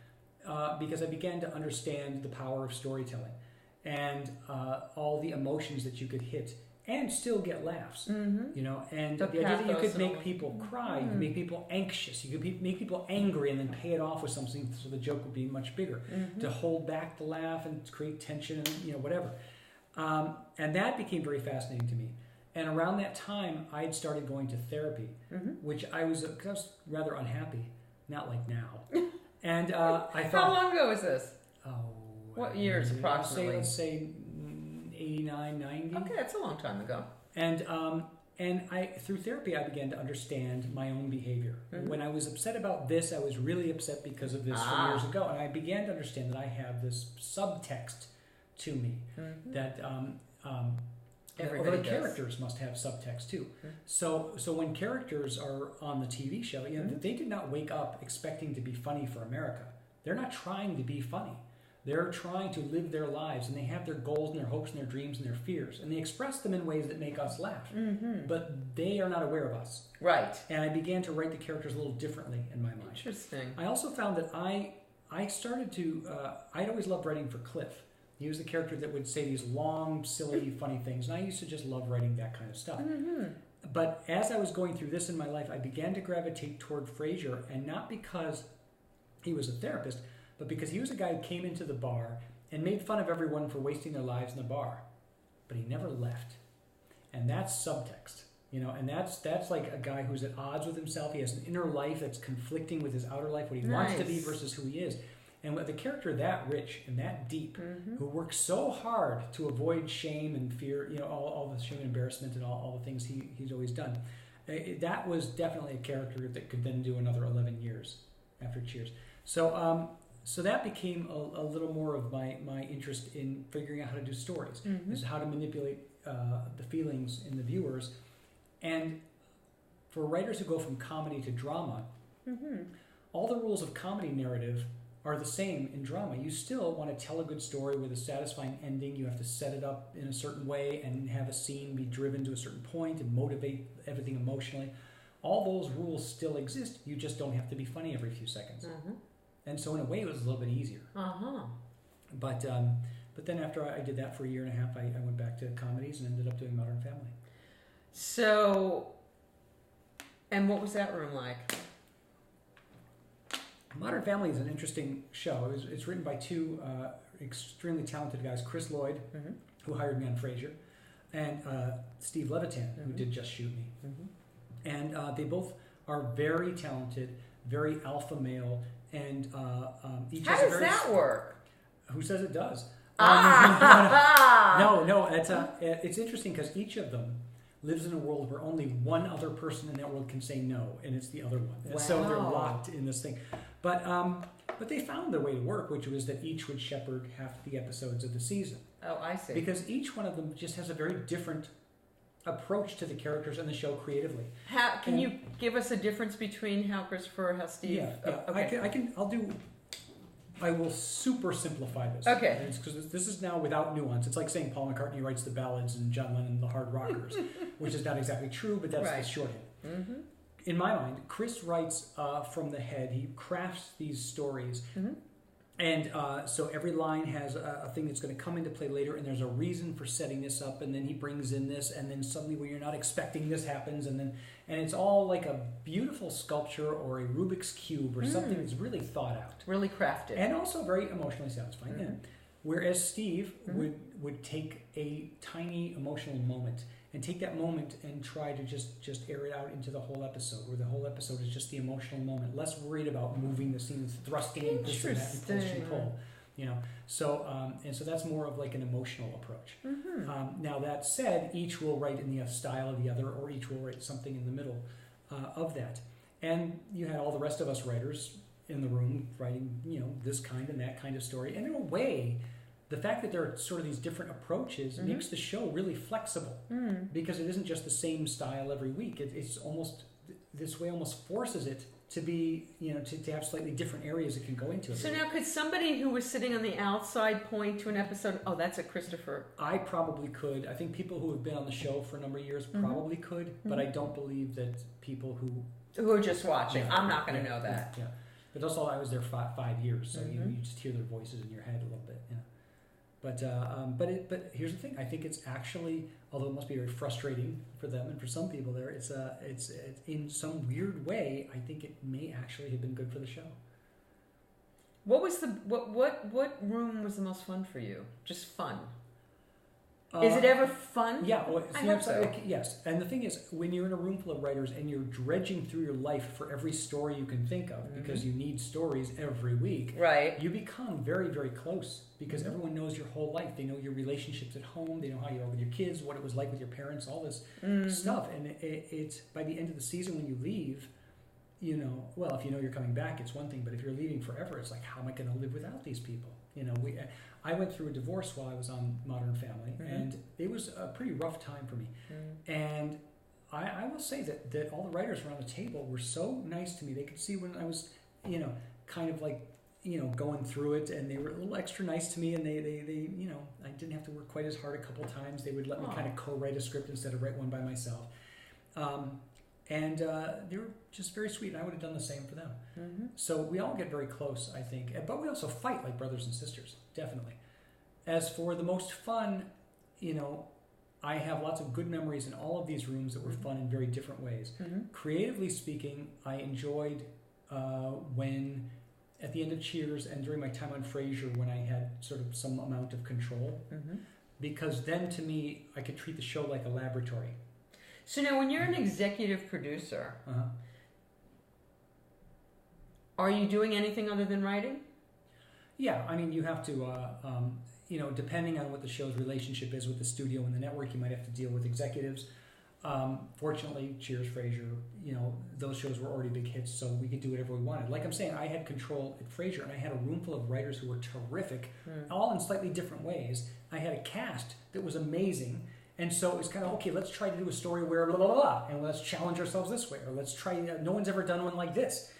because I began to understand the power of storytelling and all the emotions that you could hit and still get laughs, and the idea that you could make people cry, you could make people anxious, you could make people angry and then pay it off with something so the joke would be much bigger, to hold back the laugh and create tension and whatever. And that became very fascinating to me. And around that time, I had started going to therapy, which I was rather unhappy, not like now. And I thought... How long ago was this? What years approximately? Let's say 89, 90. Okay, that's a long time ago. And I through therapy, I began to understand my own behavior. When I was upset about this, I was really upset because of this from years ago. And I began to understand that I have this subtext to me that... Everybody the characters must have subtext too. So when characters are on the TV show, they did not wake up expecting to be funny for America. They're not trying to be funny. They're trying to live their lives, and they have their goals and their hopes and their dreams and their fears, and they express them in ways that make us laugh. But they are not aware of us. Right. And I began to write the characters a little differently in my mind. Interesting. I also found that I started to, I'd always loved writing for Cliff. He was the character that would say these long, silly, funny things, and I used to just love writing that kind of stuff. But as I was going through this in my life, I began to gravitate toward Frasier, and not because he was a therapist, but because he was a guy who came into the bar and made fun of everyone for wasting their lives in the bar. But he never left. And that's subtext. And that's like a guy who's at odds with himself. He has an inner life that's conflicting with his outer life, what he wants to be versus who he is. And with a character that rich and that deep, who works so hard to avoid shame and fear, all the shame and embarrassment and all the things he's always done, that was definitely a character that could then do another 11 years after Cheers. So that became a little more of my interest in figuring out how to do stories, is how to manipulate the feelings in the viewers. And for writers who go from comedy to drama, all the rules of comedy narrative are the same in drama. You still want to tell a good story with a satisfying ending. You have to set it up in a certain way and have a scene be driven to a certain point and motivate everything emotionally. All those rules still exist. You just don't have to be funny every few seconds. And so in a way, it was a little bit easier. But then after I did that for a year and a half, I went back to comedies and ended up doing Modern Family. So, and what was that room like? Modern Family is an interesting show. It's written by two extremely talented guys, Chris Lloyd, who hired me on Frasier, and Steve Levitan, who did Just Shoot Me. And they both are very talented, very alpha male, and each How has a does very that work? Who says it does? Ah! No. It's interesting because each of them lives in a world where only one other person in that world can say no, and it's the other one. And so they're locked in this thing. But they found their way to work, which was that each would shepherd half the episodes of the season. Oh, I see. Because each one of them just has a very different approach to the characters and the show creatively. Can you give us a difference between how Christopher, how Steve? Yeah. Okay. I will super simplify this. Okay. Because this is now without nuance. It's like saying Paul McCartney writes the ballads and John Lennon the hard rockers, which is not exactly true, but that's the shorthand. In my mind, Chris writes from the head. He crafts these stories. And so every line has a thing that's going to come into play later, and there's a reason for setting this up, and then he brings in this, and then suddenly when you're not expecting this happens, and it's all like a beautiful sculpture or a Rubik's Cube or something that's really thought out. Really crafted. And also very emotionally satisfying. Yeah. Whereas Steve would take a tiny emotional moment and take that moment and try to just air it out into the whole episode, where the whole episode is just the emotional moment, less worried about moving the scenes, thrusting and pushing that and push and pull. So that's more of like an emotional approach. Now that said, each will write in the style of the other, or each will write something in the middle of that. And you had all the rest of us writers in the room writing, this kind and that kind of story. And in a way, the fact that there are sort of these different approaches makes the show really flexible, because it isn't just the same style every week. It's almost, this way almost forces it to be, to have slightly different areas it can go into. So now, could somebody who was sitting on the outside point to an episode, oh, that's a Christopher? I probably could. I think people who have been on the show for a number of years probably could, but I don't believe that people who are just watching. I'm not going to know that. Yeah. But also, I was there 5 years, so you just hear their voices in your head a little bit. But here's the thing. I think it's actually, although it must be very frustrating for them and for some people there, it's in some weird way, I think it may actually have been good for the show. What was what room was the most fun for you? Just fun. Is it ever fun? Yeah, well, I hope so. Yes. And the thing is, when you're in a room full of writers and you're dredging through your life for every story you can think of, because you need stories every week, right? You become very, very close, because everyone knows your whole life. They know your relationships at home. They know how you are with your kids, what it was like with your parents, all this stuff. And it's by the end of the season when you leave, well, if you know you're coming back, it's one thing. But if you're leaving forever, it's like, how am I going to live without these people? I went through a divorce while I was on Modern Family, and it was a pretty rough time for me. And I will say that all the writers around the table were so nice to me. They could see when I was, kind of like going through it, and they were a little extra nice to me, and they I didn't have to work quite as hard a couple times. They would let me kind of co-write a script instead of write one by myself. And they were just very sweet, and I would have done the same for them. Mm-hmm. So we all get very close, I think. But we also fight like brothers and sisters, definitely. As for the most fun, I have lots of good memories in all of these rooms that were fun in very different ways. Mm-hmm. Creatively speaking, I enjoyed when, at the end of Cheers and during my time on Frasier, when I had sort of some amount of control. Mm-hmm. Because then, to me, I could treat the show like a laboratory. So now, when you're an executive producer, are you doing anything other than writing? Yeah, I mean, you have to, depending on what the show's relationship is with the studio and the network, you might have to deal with executives. Fortunately, Cheers, Frasier, those shows were already big hits, so we could do whatever we wanted. Like I'm saying, I had control at Frasier, and I had a room full of writers who were terrific, all in slightly different ways. I had a cast that was amazing. And so it was kind of, okay, let's try to do a story where blah, blah, blah, blah, and let's challenge ourselves this way, or let's try, no one's ever done one like this.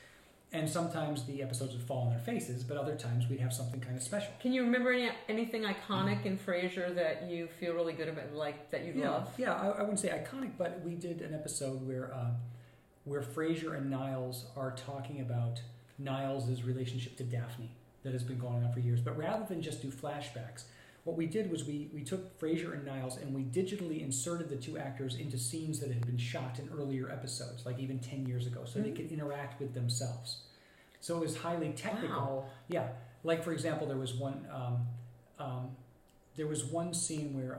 And sometimes the episodes would fall on their faces, but other times we'd have something kind of special. Can you remember anything iconic in Frasier that you feel really good about, like, that you love? Yeah, I wouldn't say iconic, but we did an episode where Frasier and Niles are talking about Niles' relationship to Daphne that has been going on for years. But rather than just do flashbacks, what we did was we took Frasier and Niles and we digitally inserted the two actors into scenes that had been shot in earlier episodes, like even 10 years ago, so they could interact with themselves. So it was highly technical. Wow. Yeah, like for example, there was one scene where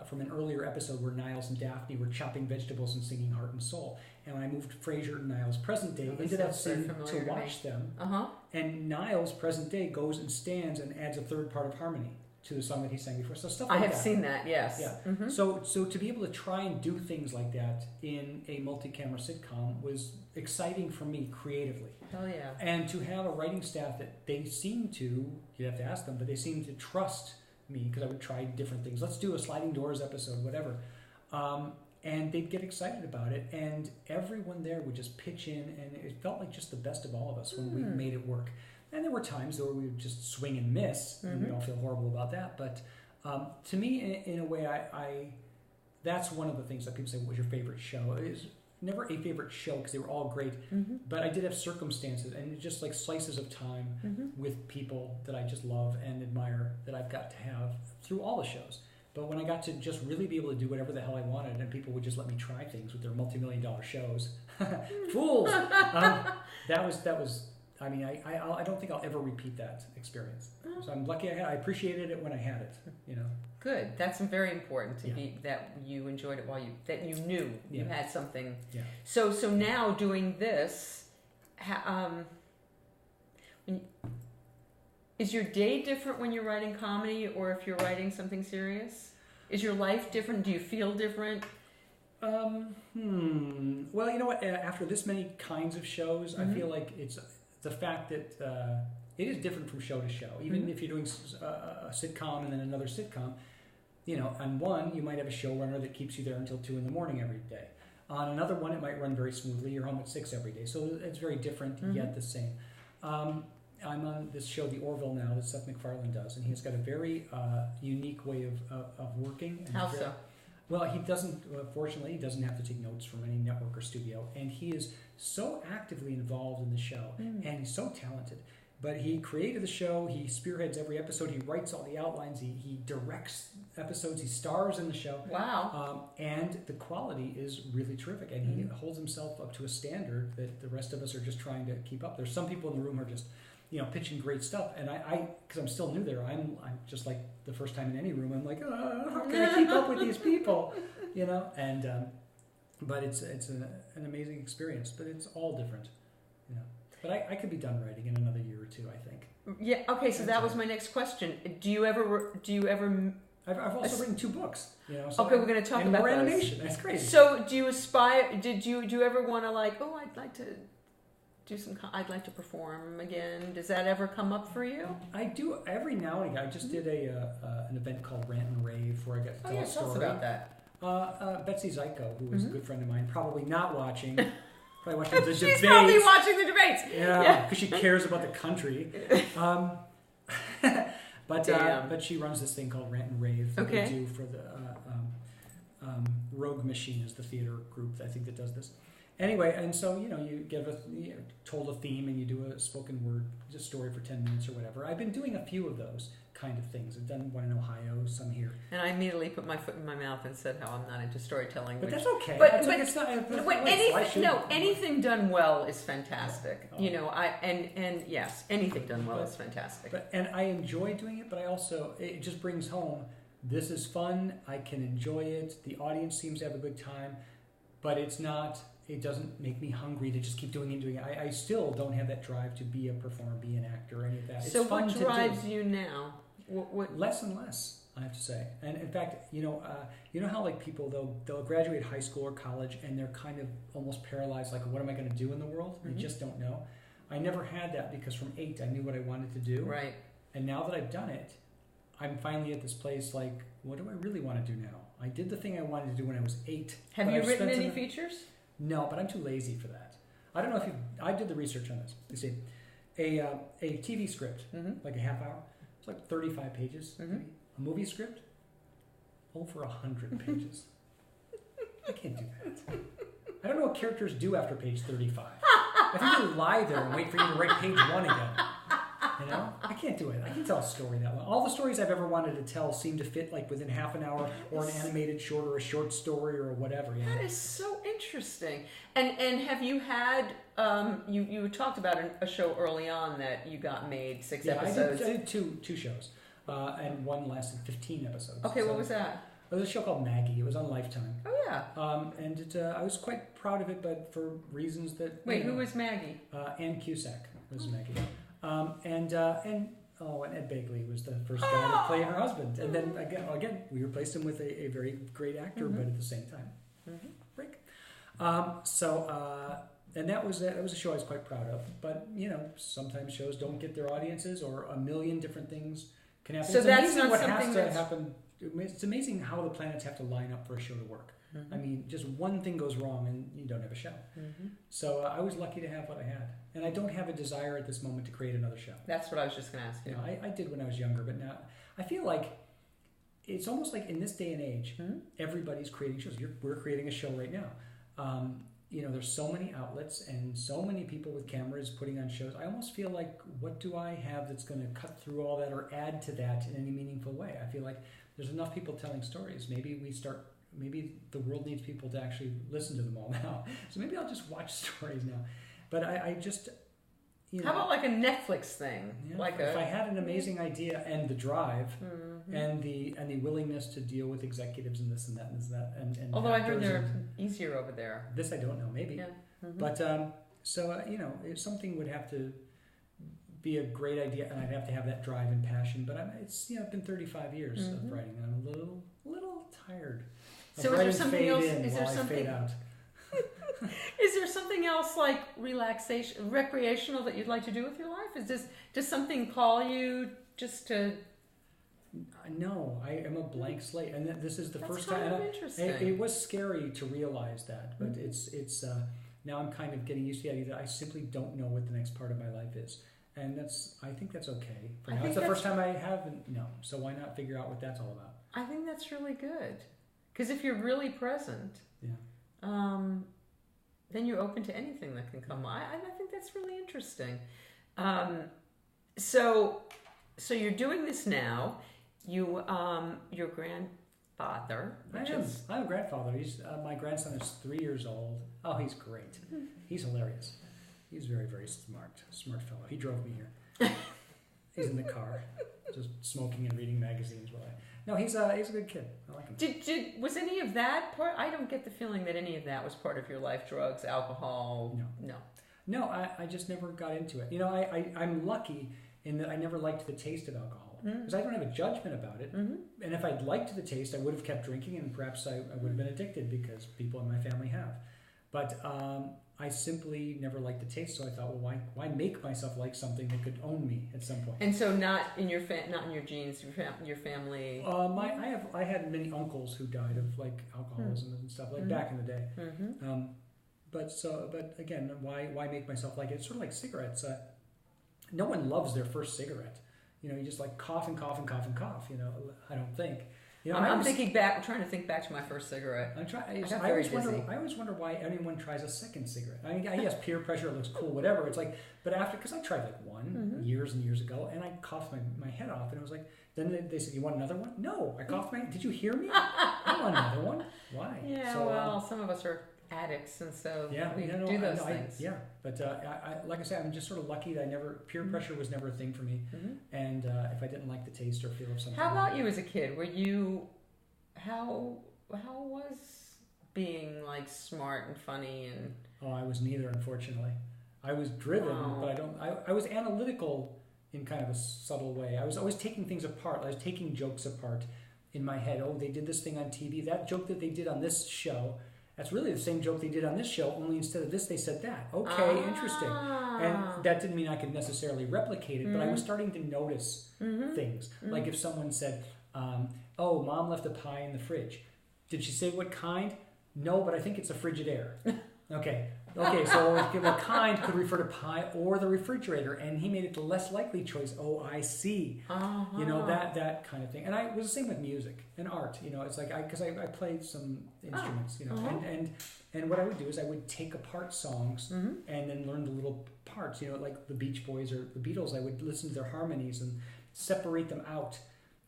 from an earlier episode where Niles and Daphne were chopping vegetables and singing Heart and Soul. And when I moved Frasier and Niles present day into that scene to watch them, and Niles present day goes and stands and adds a third part of harmony to the song that he sang before. So stuff like that. I have seen that, yes. Yeah. Mm-hmm. So to be able to try and do things like that in a multi-camera sitcom was exciting for me creatively. Hell yeah. And to have a writing staff that they seem to, you have to ask them, but they seem to trust me because I would try different things. Let's do a Sliding Doors episode, whatever. And they'd get excited about it, and everyone there would just pitch in, and it felt like just the best of all of us when we made it work. And there were times where we would just swing and miss, and we all feel horrible about that. But to me, in a way, I that's one of the things that people say, what was your favorite show? It is never a favorite show because they were all great. But I did have circumstances and just like slices of time with people that I just love and admire that I've got to have through all the shows. But when I got to just really be able to do whatever the hell I wanted, and people would just let me try things with their multi-million-dollar shows, fools! That was. I mean, I don't think I'll ever repeat that experience. So I'm lucky I appreciated it when I had it. Good. That's very important to be that you enjoyed it that you knew you had something. Yeah. So now doing this, is your day different when you're writing comedy or if you're writing something serious? Is your life different? Do you feel different? Well, you know what? After this many kinds of shows, I feel like it's the fact that it is different from show to show. Even if you're doing a sitcom and then another sitcom, on one, you might have a showrunner that keeps you there until 2 a.m. every day. On another one, it might run very smoothly. You're home at 6 every day. So it's very different, yet the same. I'm on this show, The Orville, now that Seth MacFarlane does, and he's got a very unique way of working. And how so? Well, he doesn't, fortunately, he doesn't have to take notes from any network or studio, and he is so actively involved in the show, and he's so talented. But he created the show, he spearheads every episode, he writes all the outlines, he directs episodes, he stars in the show. Wow. And the quality is really terrific, and he holds himself up to a standard that the rest of us are just trying to keep up. There's some people in the room who are just pitching great stuff, and I because I'm still new there, I'm just like the first time in any room, I'm like, how can I keep up with these people, and but it's an amazing experience, but it's all different, But I could be done writing in another year or two, I think. Yeah. Okay. So that was my next question. Do you ever? I've also written 2 books. So okay, we're going to talk about more animation. That's crazy. So do you aspire? Do you ever want to I'd like to do some? I'd like to perform again. Does that ever come up for you? I do every now and again. I just did an event called Rant and Rave where I got to tell a story. Tell us about that. Betsy Zyko, who was a good friend of mine, probably not watching. Probably watching the She's debates. probably watching the debates. Yeah, because she cares about the country. But she runs this thing called Rant and Rave that they do for the Rogue Machine is the theater group I think that does this. Anyway, and so you told a theme and you do a spoken word just story for 10 minutes or whatever. I've been doing a few of those kind of things. I've done one in Ohio, some here. And I immediately put my foot in my mouth and said how I'm not into storytelling. But that's okay. But it's not. Anything done well is fantastic. Oh. And yes, anything done well is fantastic. And I enjoy doing it, but it just brings home. This is fun. I can enjoy it. The audience seems to have a good time, but it's not. It doesn't make me hungry to just keep doing it and doing it. I still don't have that drive to be a performer, be an actor, or any of that. So it's fun what drives you now? What? Less and less, I have to say. And in fact, you know how like people they'll graduate high school or college and they're kind of almost paralyzed, like what am I going to do in the world? Mm-hmm. They just don't know. I never had that because from 8 I knew what I wanted to do. Right. And now that I've done it, I'm finally at this place like, what do I really want to do now? I did the thing I wanted to do when I was 8. Have you written any features? No, but I'm too lazy for that. I don't know if I did the research on this. You see, a TV script, like a half hour, it's like 35 pages. Mm-hmm. A movie script, over 100 pages. I can't do that. I don't know what characters do after page 35. I think they lie there and wait for you to write page 1 again. I can't do it. I can't tell a story that long. All the stories I've ever wanted to tell seem to fit like within half an hour, or an animated short, or a short story, or whatever. That is so interesting. And have you had you talked about a show early on that you got made 6 episodes? I did two shows, and one lasted 15 episodes. Okay, what was that? It was a show called Maggie. It was on Lifetime. Oh yeah. And I was quite proud of it, but for reasons that. Wait, who was Maggie? Ann Cusack was Maggie. And Ed Begley was the first guy to play her husband. And then again, we replaced him with a very great actor, but at the same time, break. And that was a show I was quite proud of. But sometimes shows don't get their audiences, or a million different things can happen. So it's that's amazing not what something has to that's... happen. It's amazing how the planets have to line up for a show to work. Mm-hmm. I mean, just one thing goes wrong and you don't have a show. Mm-hmm. So I was lucky to have what I had. And I don't have a desire at this moment to create another show. That's what I was just going to ask you. I did when I was younger, but now I feel like it's almost like in this day and age, everybody's creating shows. We're creating a show right now. There's so many outlets and so many people with cameras putting on shows. I almost feel like, what do I have that's going to cut through all that or add to that in any meaningful way? I feel like there's enough people telling stories. Maybe the world needs people to actually listen to them all now. So maybe I'll just watch stories now. But I just, How about like a Netflix thing? If I had an amazing idea and the drive and the willingness to deal with executives and this and that and this and that. And although I heard they're easier over there. This I don't know, maybe. Yeah. Mm-hmm. But if something would have to be a great idea, and I'd have to have that drive and passion. But it's been 35 years of writing, and I'm a little tired. So is there something else? Is there something? Fade out. Is there something else like relaxation, recreational that you'd like to do with your life? Does something call you just to? No, I am a blank slate, and this is the first kind time. Of interesting. It was scary to realize that, but it's now I'm kind of getting used to the idea that I simply don't know what the next part of my life is, and I think that's okay. For now, it's the first time I haven't. No, so why not figure out what that's all about? I think that's really good, because if you're really present, then you're open to anything that can come. I think that's really interesting. So you're doing this now. Your grandfather. I'm a grandfather. My grandson is 3 years old. Oh, he's great. He's hilarious. He's very, very smart fellow. He drove me here. He's in the car, just smoking and reading magazines. No, he's a good kid. I like him. Was any of that part? I don't get the feeling that any of that was part of your life. Drugs, alcohol. No, I just never got into it. I'm lucky in that I never liked the taste of alcohol because I don't have a judgment about it. And if I'd liked the taste, I would have kept drinking, and perhaps I would have been addicted because people in my family have. But I simply never liked the taste, so I thought, well, why make myself like something that could own me at some point? And so, not in your genes, your family. I had many uncles who died of like alcoholism and stuff like back in the day. but again, why make myself like it? It's sort of like cigarettes. No one loves their first cigarette. You know, you just like cough and cough and cough and cough. You know, I don't think. You know, I'm thinking back. I'm trying to think back to my first cigarette. I always wonder why anyone tries a second cigarette. I mean, yes, peer pressure looks cool, whatever. It's like, but after, because I tried like one years and years ago, and I coughed my head off, and it was like, then they said, "You want another one?" No, I coughed my. Did you hear me? I want another one. Why? Yeah, so, well, some of us are addicts, and so we do those things. But like I said, I'm just sort of lucky that peer pressure was never a thing for me, and if I didn't like the taste or feel of something. How about you as a kid? Were you, how was being like smart and funny and? Oh, I was neither, unfortunately. I was driven, but I was analytical in kind of a subtle way. I was always taking things apart. I was taking jokes apart in my head. Oh, they did this thing on TV. That joke that they did on this show. That's really the same joke they did on this show, only instead of this, they said that. Okay, interesting. And that didn't mean I could necessarily replicate it, but I was starting to notice things. Like if someone said, oh, Mom left a pie in the fridge. Did she say what kind? No, but I think it's a Frigidaire. Okay, so what kind could refer to pie or the refrigerator, and he made it the less likely choice. Oh, I see. You know, that kind of thing. And I was the same with music and art. You know, it's like because I played some instruments. You know, and what I would do is I would take apart songs and then learn the little parts. You know, like the Beach Boys or the Beatles. I would listen to their harmonies and separate them out.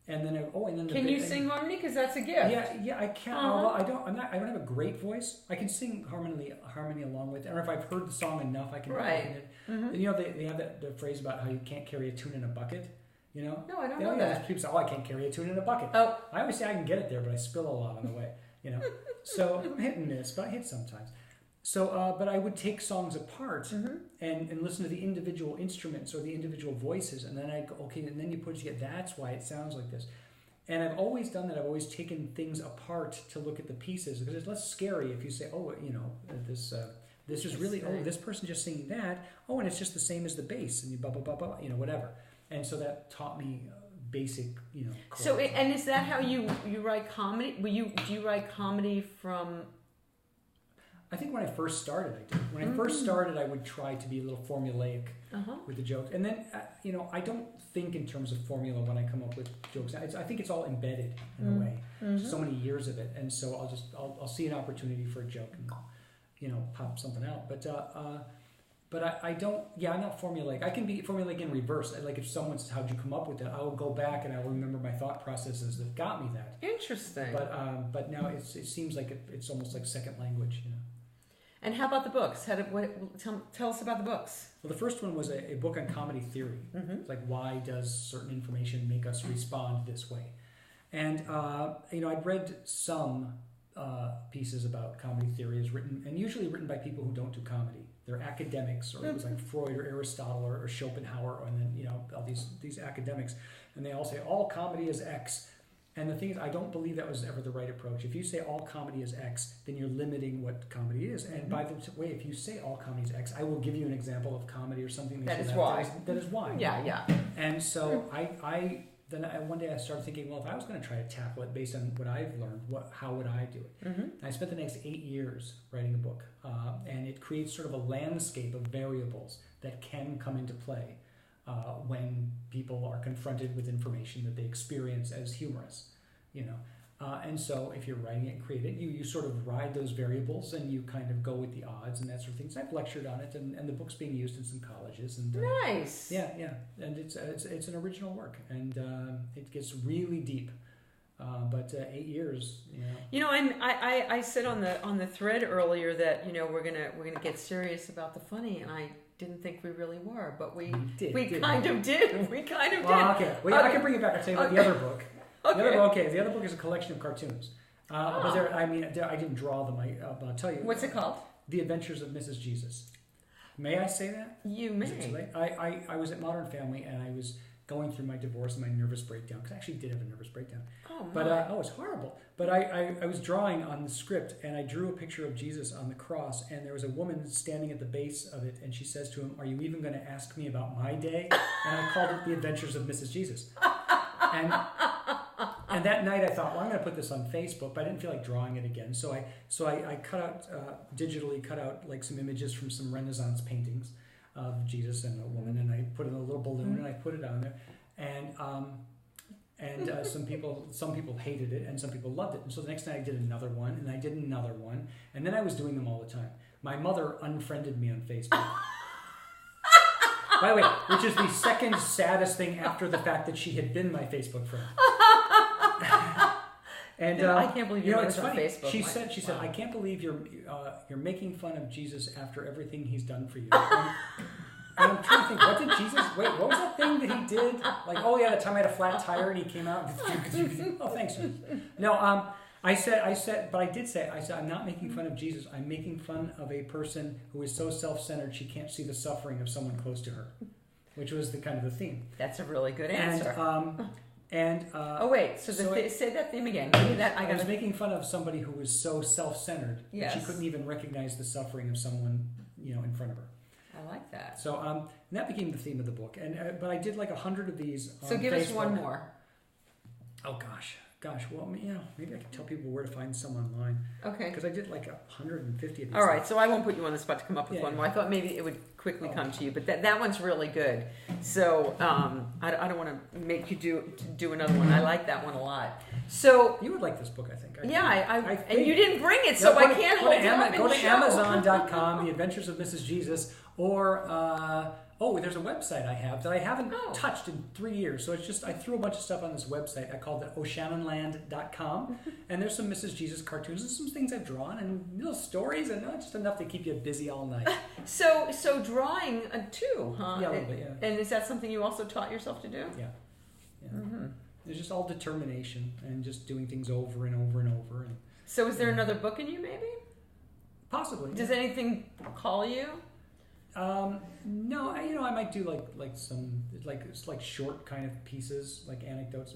And then can you sing harmony? Because that's a gift. Yeah, I can. Although I don't have a great voice. I can sing harmony along with it. Or if I've heard the song enough, I can. Right. And, you know, they have the phrase about how you can't carry a tune in a bucket. You know. No, I don't know that. People say, "Oh, I can't carry a tune in a bucket." Oh. I always say I can get it there, but I spill a lot on the way. You know. So I'm hit and miss, but I hit sometimes. So, but I would take songs apart and listen to the individual instruments or the individual voices, and then I'd go, okay, and then you put it together, that's why it sounds like this. And I've always done that. I've always taken things apart to look at the pieces, because it's less scary if you say, oh, you know, this is really, oh, this person just singing that, oh, and it's just the same as the bass, and you blah, blah, blah, blah, you know, whatever. And so that taught me basic, you know. So, and is that how you write comedy? Do you write comedy from... I think when I first started, I did. When I first started, I would try to be a little formulaic with the jokes. And then, you know, I don't think in terms of formula when I come up with jokes. I think it's all embedded in a way. So many years of it. And so I'll see an opportunity for a joke and, you know, pop something out. But I don't, I'm not formulaic. I can be formulaic in reverse. Like if someone says, how'd you come up with that? I will go back and I will remember my thought processes that got me that. Interesting. But now it seems like it's almost like second language, you know. And how about the books? Tell us about the books. Well, the first one was a book on comedy theory. It's like, why does certain information make us respond this way? And, you know, I'd read some pieces about comedy theory usually written by people who don't do comedy. They're academics, or it was like Freud or Aristotle or Schopenhauer, and then, you know, all these academics. And they all say, all comedy is X. And the thing is, I don't believe that was ever the right approach. If you say all comedy is X, then you're limiting what comedy is. And by the way, if you say all comedy is X, I will give you an example of comedy or something that is Y. That is Y. Yeah. And so one day I started thinking, well, if I was going to try to tackle it based on what I've learned, how would I do it? And I spent the next 8 years writing a book, and it creates sort of a landscape of variables that can come into play when people are confronted with information that they experience as humorous, you know. And so if you're writing it and create it, you sort of ride those variables and you kind of go with the odds and that sort of thing. So I've lectured on it, and the book's being used in some colleges. And nice. Yeah. And it's an original work, and it gets really deep. But 8 years, you know. You know, I said on the thread earlier that, you know, we're gonna get serious about the funny, and I didn't think we really were, but we kind of did. We kind of did. Okay. Well, I can bring it back. I'll tell you about the other book. Okay. The other book is a collection of cartoons. But I didn't draw them. But I'll tell you. What's it called? The Adventures of Mrs. Jesus. May I say that? You may. Is it too late? I was at Modern Family, and I was going through my divorce and my nervous breakdown, because I actually did have a nervous breakdown. Oh, my. But it's horrible. But I was drawing on the script, and I drew a picture of Jesus on the cross, and there was a woman standing at the base of it, and she says to him, "Are you even going to ask me about my day?" And I called it The Adventures of Mrs. Jesus. And And that night I thought, well, I'm going to put this on Facebook, but I didn't feel like drawing it again. So I cut out, digitally cut out like some images from some Renaissance paintings of Jesus and a woman, and I put in a little balloon and I put it on there. And some people hated it and some people loved it. And so the next night I did another one and I did another one. And then I was doing them all the time. My mother unfriended me on Facebook. By the way, which is the second saddest thing after the fact that she had been my Facebook friend. And I can't believe you know, it's on funny. Facebook. She said, I can't believe you're making fun of Jesus after everything he's done for you. And I'm trying to think, what did Jesus? Wait, what was that thing that he did? Like, oh yeah, that time I had a flat tire and he came out. Oh, thanks. No, I said, but I did say, I'm not making fun of Jesus. I'm making fun of a person who is so self-centered she can't see the suffering of someone close to her, which was the kind of the theme. That's a really good answer. Oh wait, so say that theme again. Give me that. I was making fun of somebody who was so self-centered that she couldn't even recognize the suffering of someone, in front of her. I like that. So and that became the theme of the book. And but I did like 100 of these. So give us one more. Oh gosh. Well, maybe I can tell people where to find some online. Okay. Because I did like 150 of these. All right, so I won't put you on the spot to come up with one more. Yeah. I thought maybe it would quickly come to you, but that one's really good. So I don't want to make you do another one. I like that one a lot. So you would like this book, I think. I and you didn't bring it, so I can't hold it up. Go to Amazon.com, The Adventures of Mrs. Jesus, or there's a website I have that I haven't touched in 3 years. So it's just, I threw a bunch of stuff on this website. I called it oceanonland.com. And there's some Mrs. Jesus cartoons and some things I've drawn and little stories, and just enough to keep you busy all night. So drawing too, huh? Yeah, a little bit, yeah. And is that something you also taught yourself to do? Yeah. Mm-hmm. It's just all determination and just doing things over and over and over. And, so is there another book in you, maybe? Possibly. Does anything call you? No, I might do like some short kind of pieces, like anecdotes,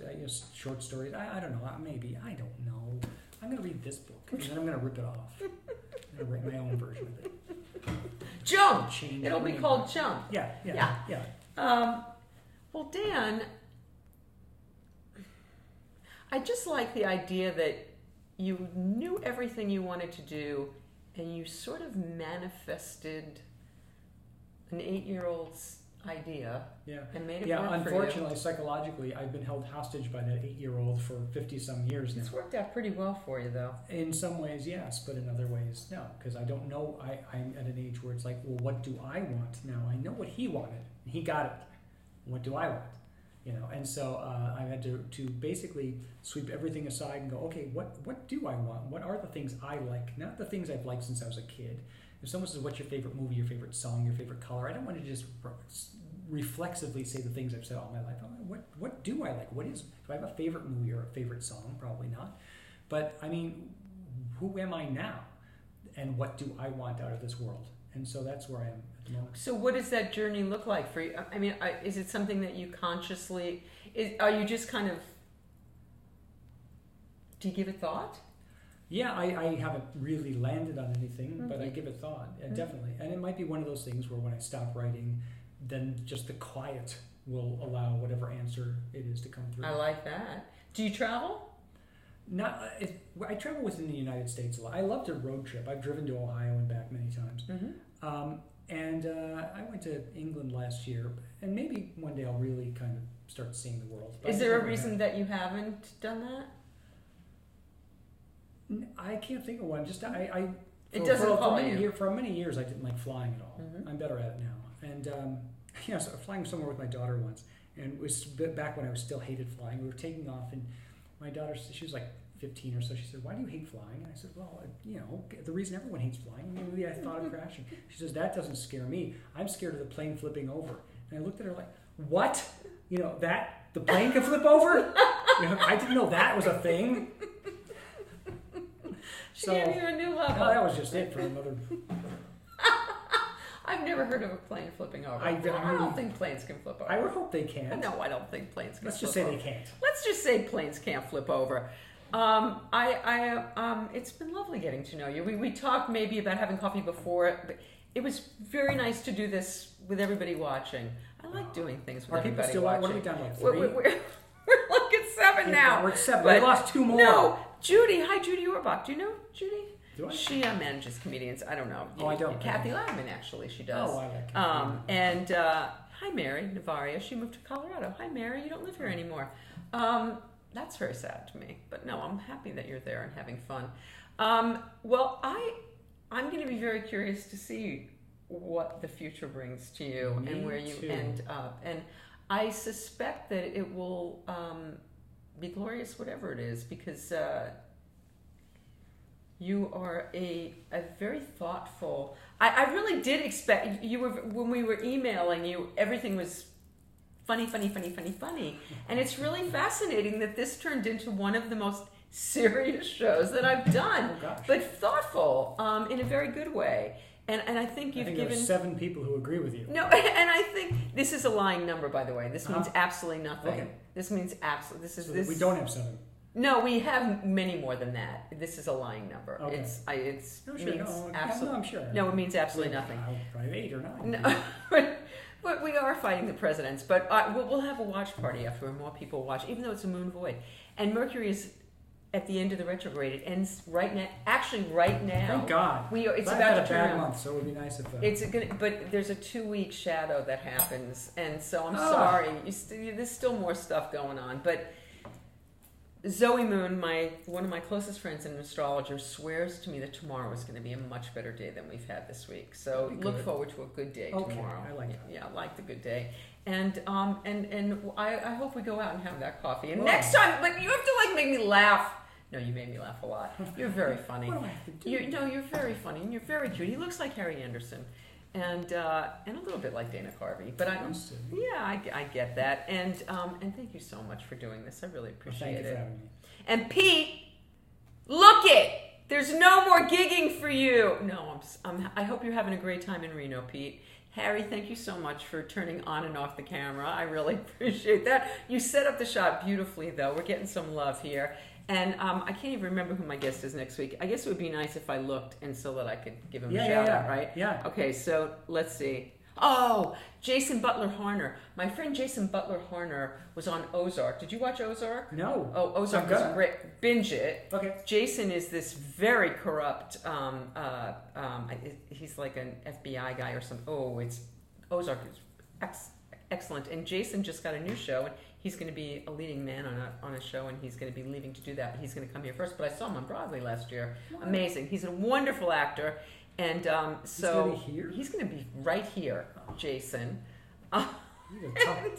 short stories. I don't know, maybe, I don't know. I'm gonna read this book and then I'm gonna rip it off. I'm gonna write my own version of it. Jump. It'll be called Jump. Yeah. Well, Dan, I just like the idea that you knew everything you wanted to do, and you sort of manifested an 8-year-old's idea and made it work for you. Unfortunately, psychologically, I've been held hostage by that 8-year-old for 50-some years now. It's worked out pretty well for you, though. In some ways, yes, but in other ways, no, because I don't know. I'm at an age where it's like, well, what do I want now? I know what he wanted, and he got it. What do I want? And so I had to basically sweep everything aside and go, okay, what do I want? What are the things I like? Not the things I've liked since I was a kid. If someone says, what's your favorite movie, your favorite song, your favorite color, I don't want to just reflexively say the things I've said all my life. What do I like? Do I have a favorite movie or a favorite song? Probably not. But, who am I now? And what do I want out of this world? And so that's where I am at the moment. So what does that journey look like for you? Is it something that you consciously... Are you just kind of... Do you give it thought? Yeah, I haven't really landed on anything, but I give it thought, definitely. And it might be one of those things where when I stop writing, then just the quiet will allow whatever answer it is to come through. I like that. Do you travel? I travel within the United States a lot. I love to road trip. I've driven to Ohio and back many times. And I went to England last year, and maybe one day I'll really kind of start seeing the world. Is there a reason that you haven't done that? I can't think of one. Just for many years I didn't like flying at all. I'm better at it now. And so flying somewhere with my daughter once, and it was back when I still hated flying. We were taking off, and my daughter, she was like 15 or so. She said, "Why do you hate flying?" And I said, "Well, the reason everyone hates flying. Maybe I thought of crashing." She says, "That doesn't scare me. I'm scared of the plane flipping over." And I looked at her like, "What? That the plane can flip over? I didn't know that was a thing." She gave you a new level. No, that was just it for another. I've never heard of a plane flipping over. I don't think planes can flip over. I would hope they can. No, I don't think planes can. Let's just say they can't. Let's just say planes can't flip over. It's been lovely getting to know you. We talked maybe about having coffee before, but it was very nice to do this with everybody watching. I like doing things with everybody watching. What are we down like 3? We're like at 7 now. now. We're at 7. But We lost 2 more. No, Judy. Hi, Judy Orbach. Do you know Judy? Do I? She manages comedians. I don't know. Oh, I don't. Kathy Ladman, actually, she does. Oh, I like Kathy. And hi, Mary Navaria. She moved to Colorado. Hi, Mary. You don't live here anymore. That's very sad to me. But no, I'm happy that you're there and having fun. Well, I'm going to be very curious to see what the future brings to you and where you end up. And I suspect that it will be glorious, whatever it is, because you are a very thoughtful. I really did expect you were when we were emailing you. Everything was funny, and it's really fascinating that this turned into one of the most serious shows that I've done, but thoughtful in a very good way. And I think you've given there are 7 people who agree with you. No, and I think this is a lying number, by the way. This means absolutely nothing. Okay. This means absolutely. This is So this. we don't have 7. No, we have many more than that. This is a lying number. Okay. It's No, sure. means absolutely. I'm sure. No, it means absolutely nothing. Probably 8 or 9. No, but we are fighting the presidents. But we'll have a watch party after where more people watch, even though it's a moon void. And Mercury is at the end of the retrograde. It ends right now. Actually, right now. Thank God. It's I've about had to a turn bad around. month, so it would be nice if. But there's a 2-week shadow that happens, and so I'm sorry. There's still more stuff going on, but Zoe Moon, one of my closest friends and an astrologer, swears to me that tomorrow is going to be a much better day than we've had this week. So look forward to a good day tomorrow. I like that. Yeah, I like the good day. And I hope we go out and have that coffee. And next time, but you have to make me laugh. No, you made me laugh a lot. You're very funny. What do I have to do? You're very funny and you're very cute. He looks like Harry Anderson, and a little bit like Dana Carvey. But I get that. And thank you so much for doing this. I really appreciate Thank you it. for having me. And Pete, look it. There's no more gigging for you. No, I hope you're having a great time in Reno, Pete. Harry, thank you so much for turning on and off the camera. I really appreciate that. You set up the shot beautifully, though. We're getting some love here. And I can't even remember who my guest is next week. I guess it would be nice if I looked and so that I could give him a shout out, right? Yeah. Okay, so let's see. Oh, Jason Butler Harner. My friend Jason Butler Harner was on Ozark. Did you watch Ozark? No. Oh, Ozark was great. Binge it. Okay. Jason is this very corrupt. He's like an FBI guy or something. Oh, Ozark is excellent. And Jason just got a new show, and he's going to be a leading man on a show, and he's going to be leaving to do that. But he's going to come here first. But I saw him on Broadway last year. What? Amazing. He's a wonderful actor. And so he's going to be right here, Jason.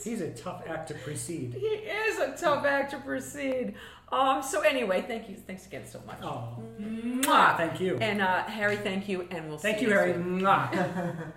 He's a tough act to precede. He is a tough act to precede. So anyway, thanks again so much. Oh, mwah, thank you. And Harry, thank you, and we'll see you. Thank you, Harry. Mwah.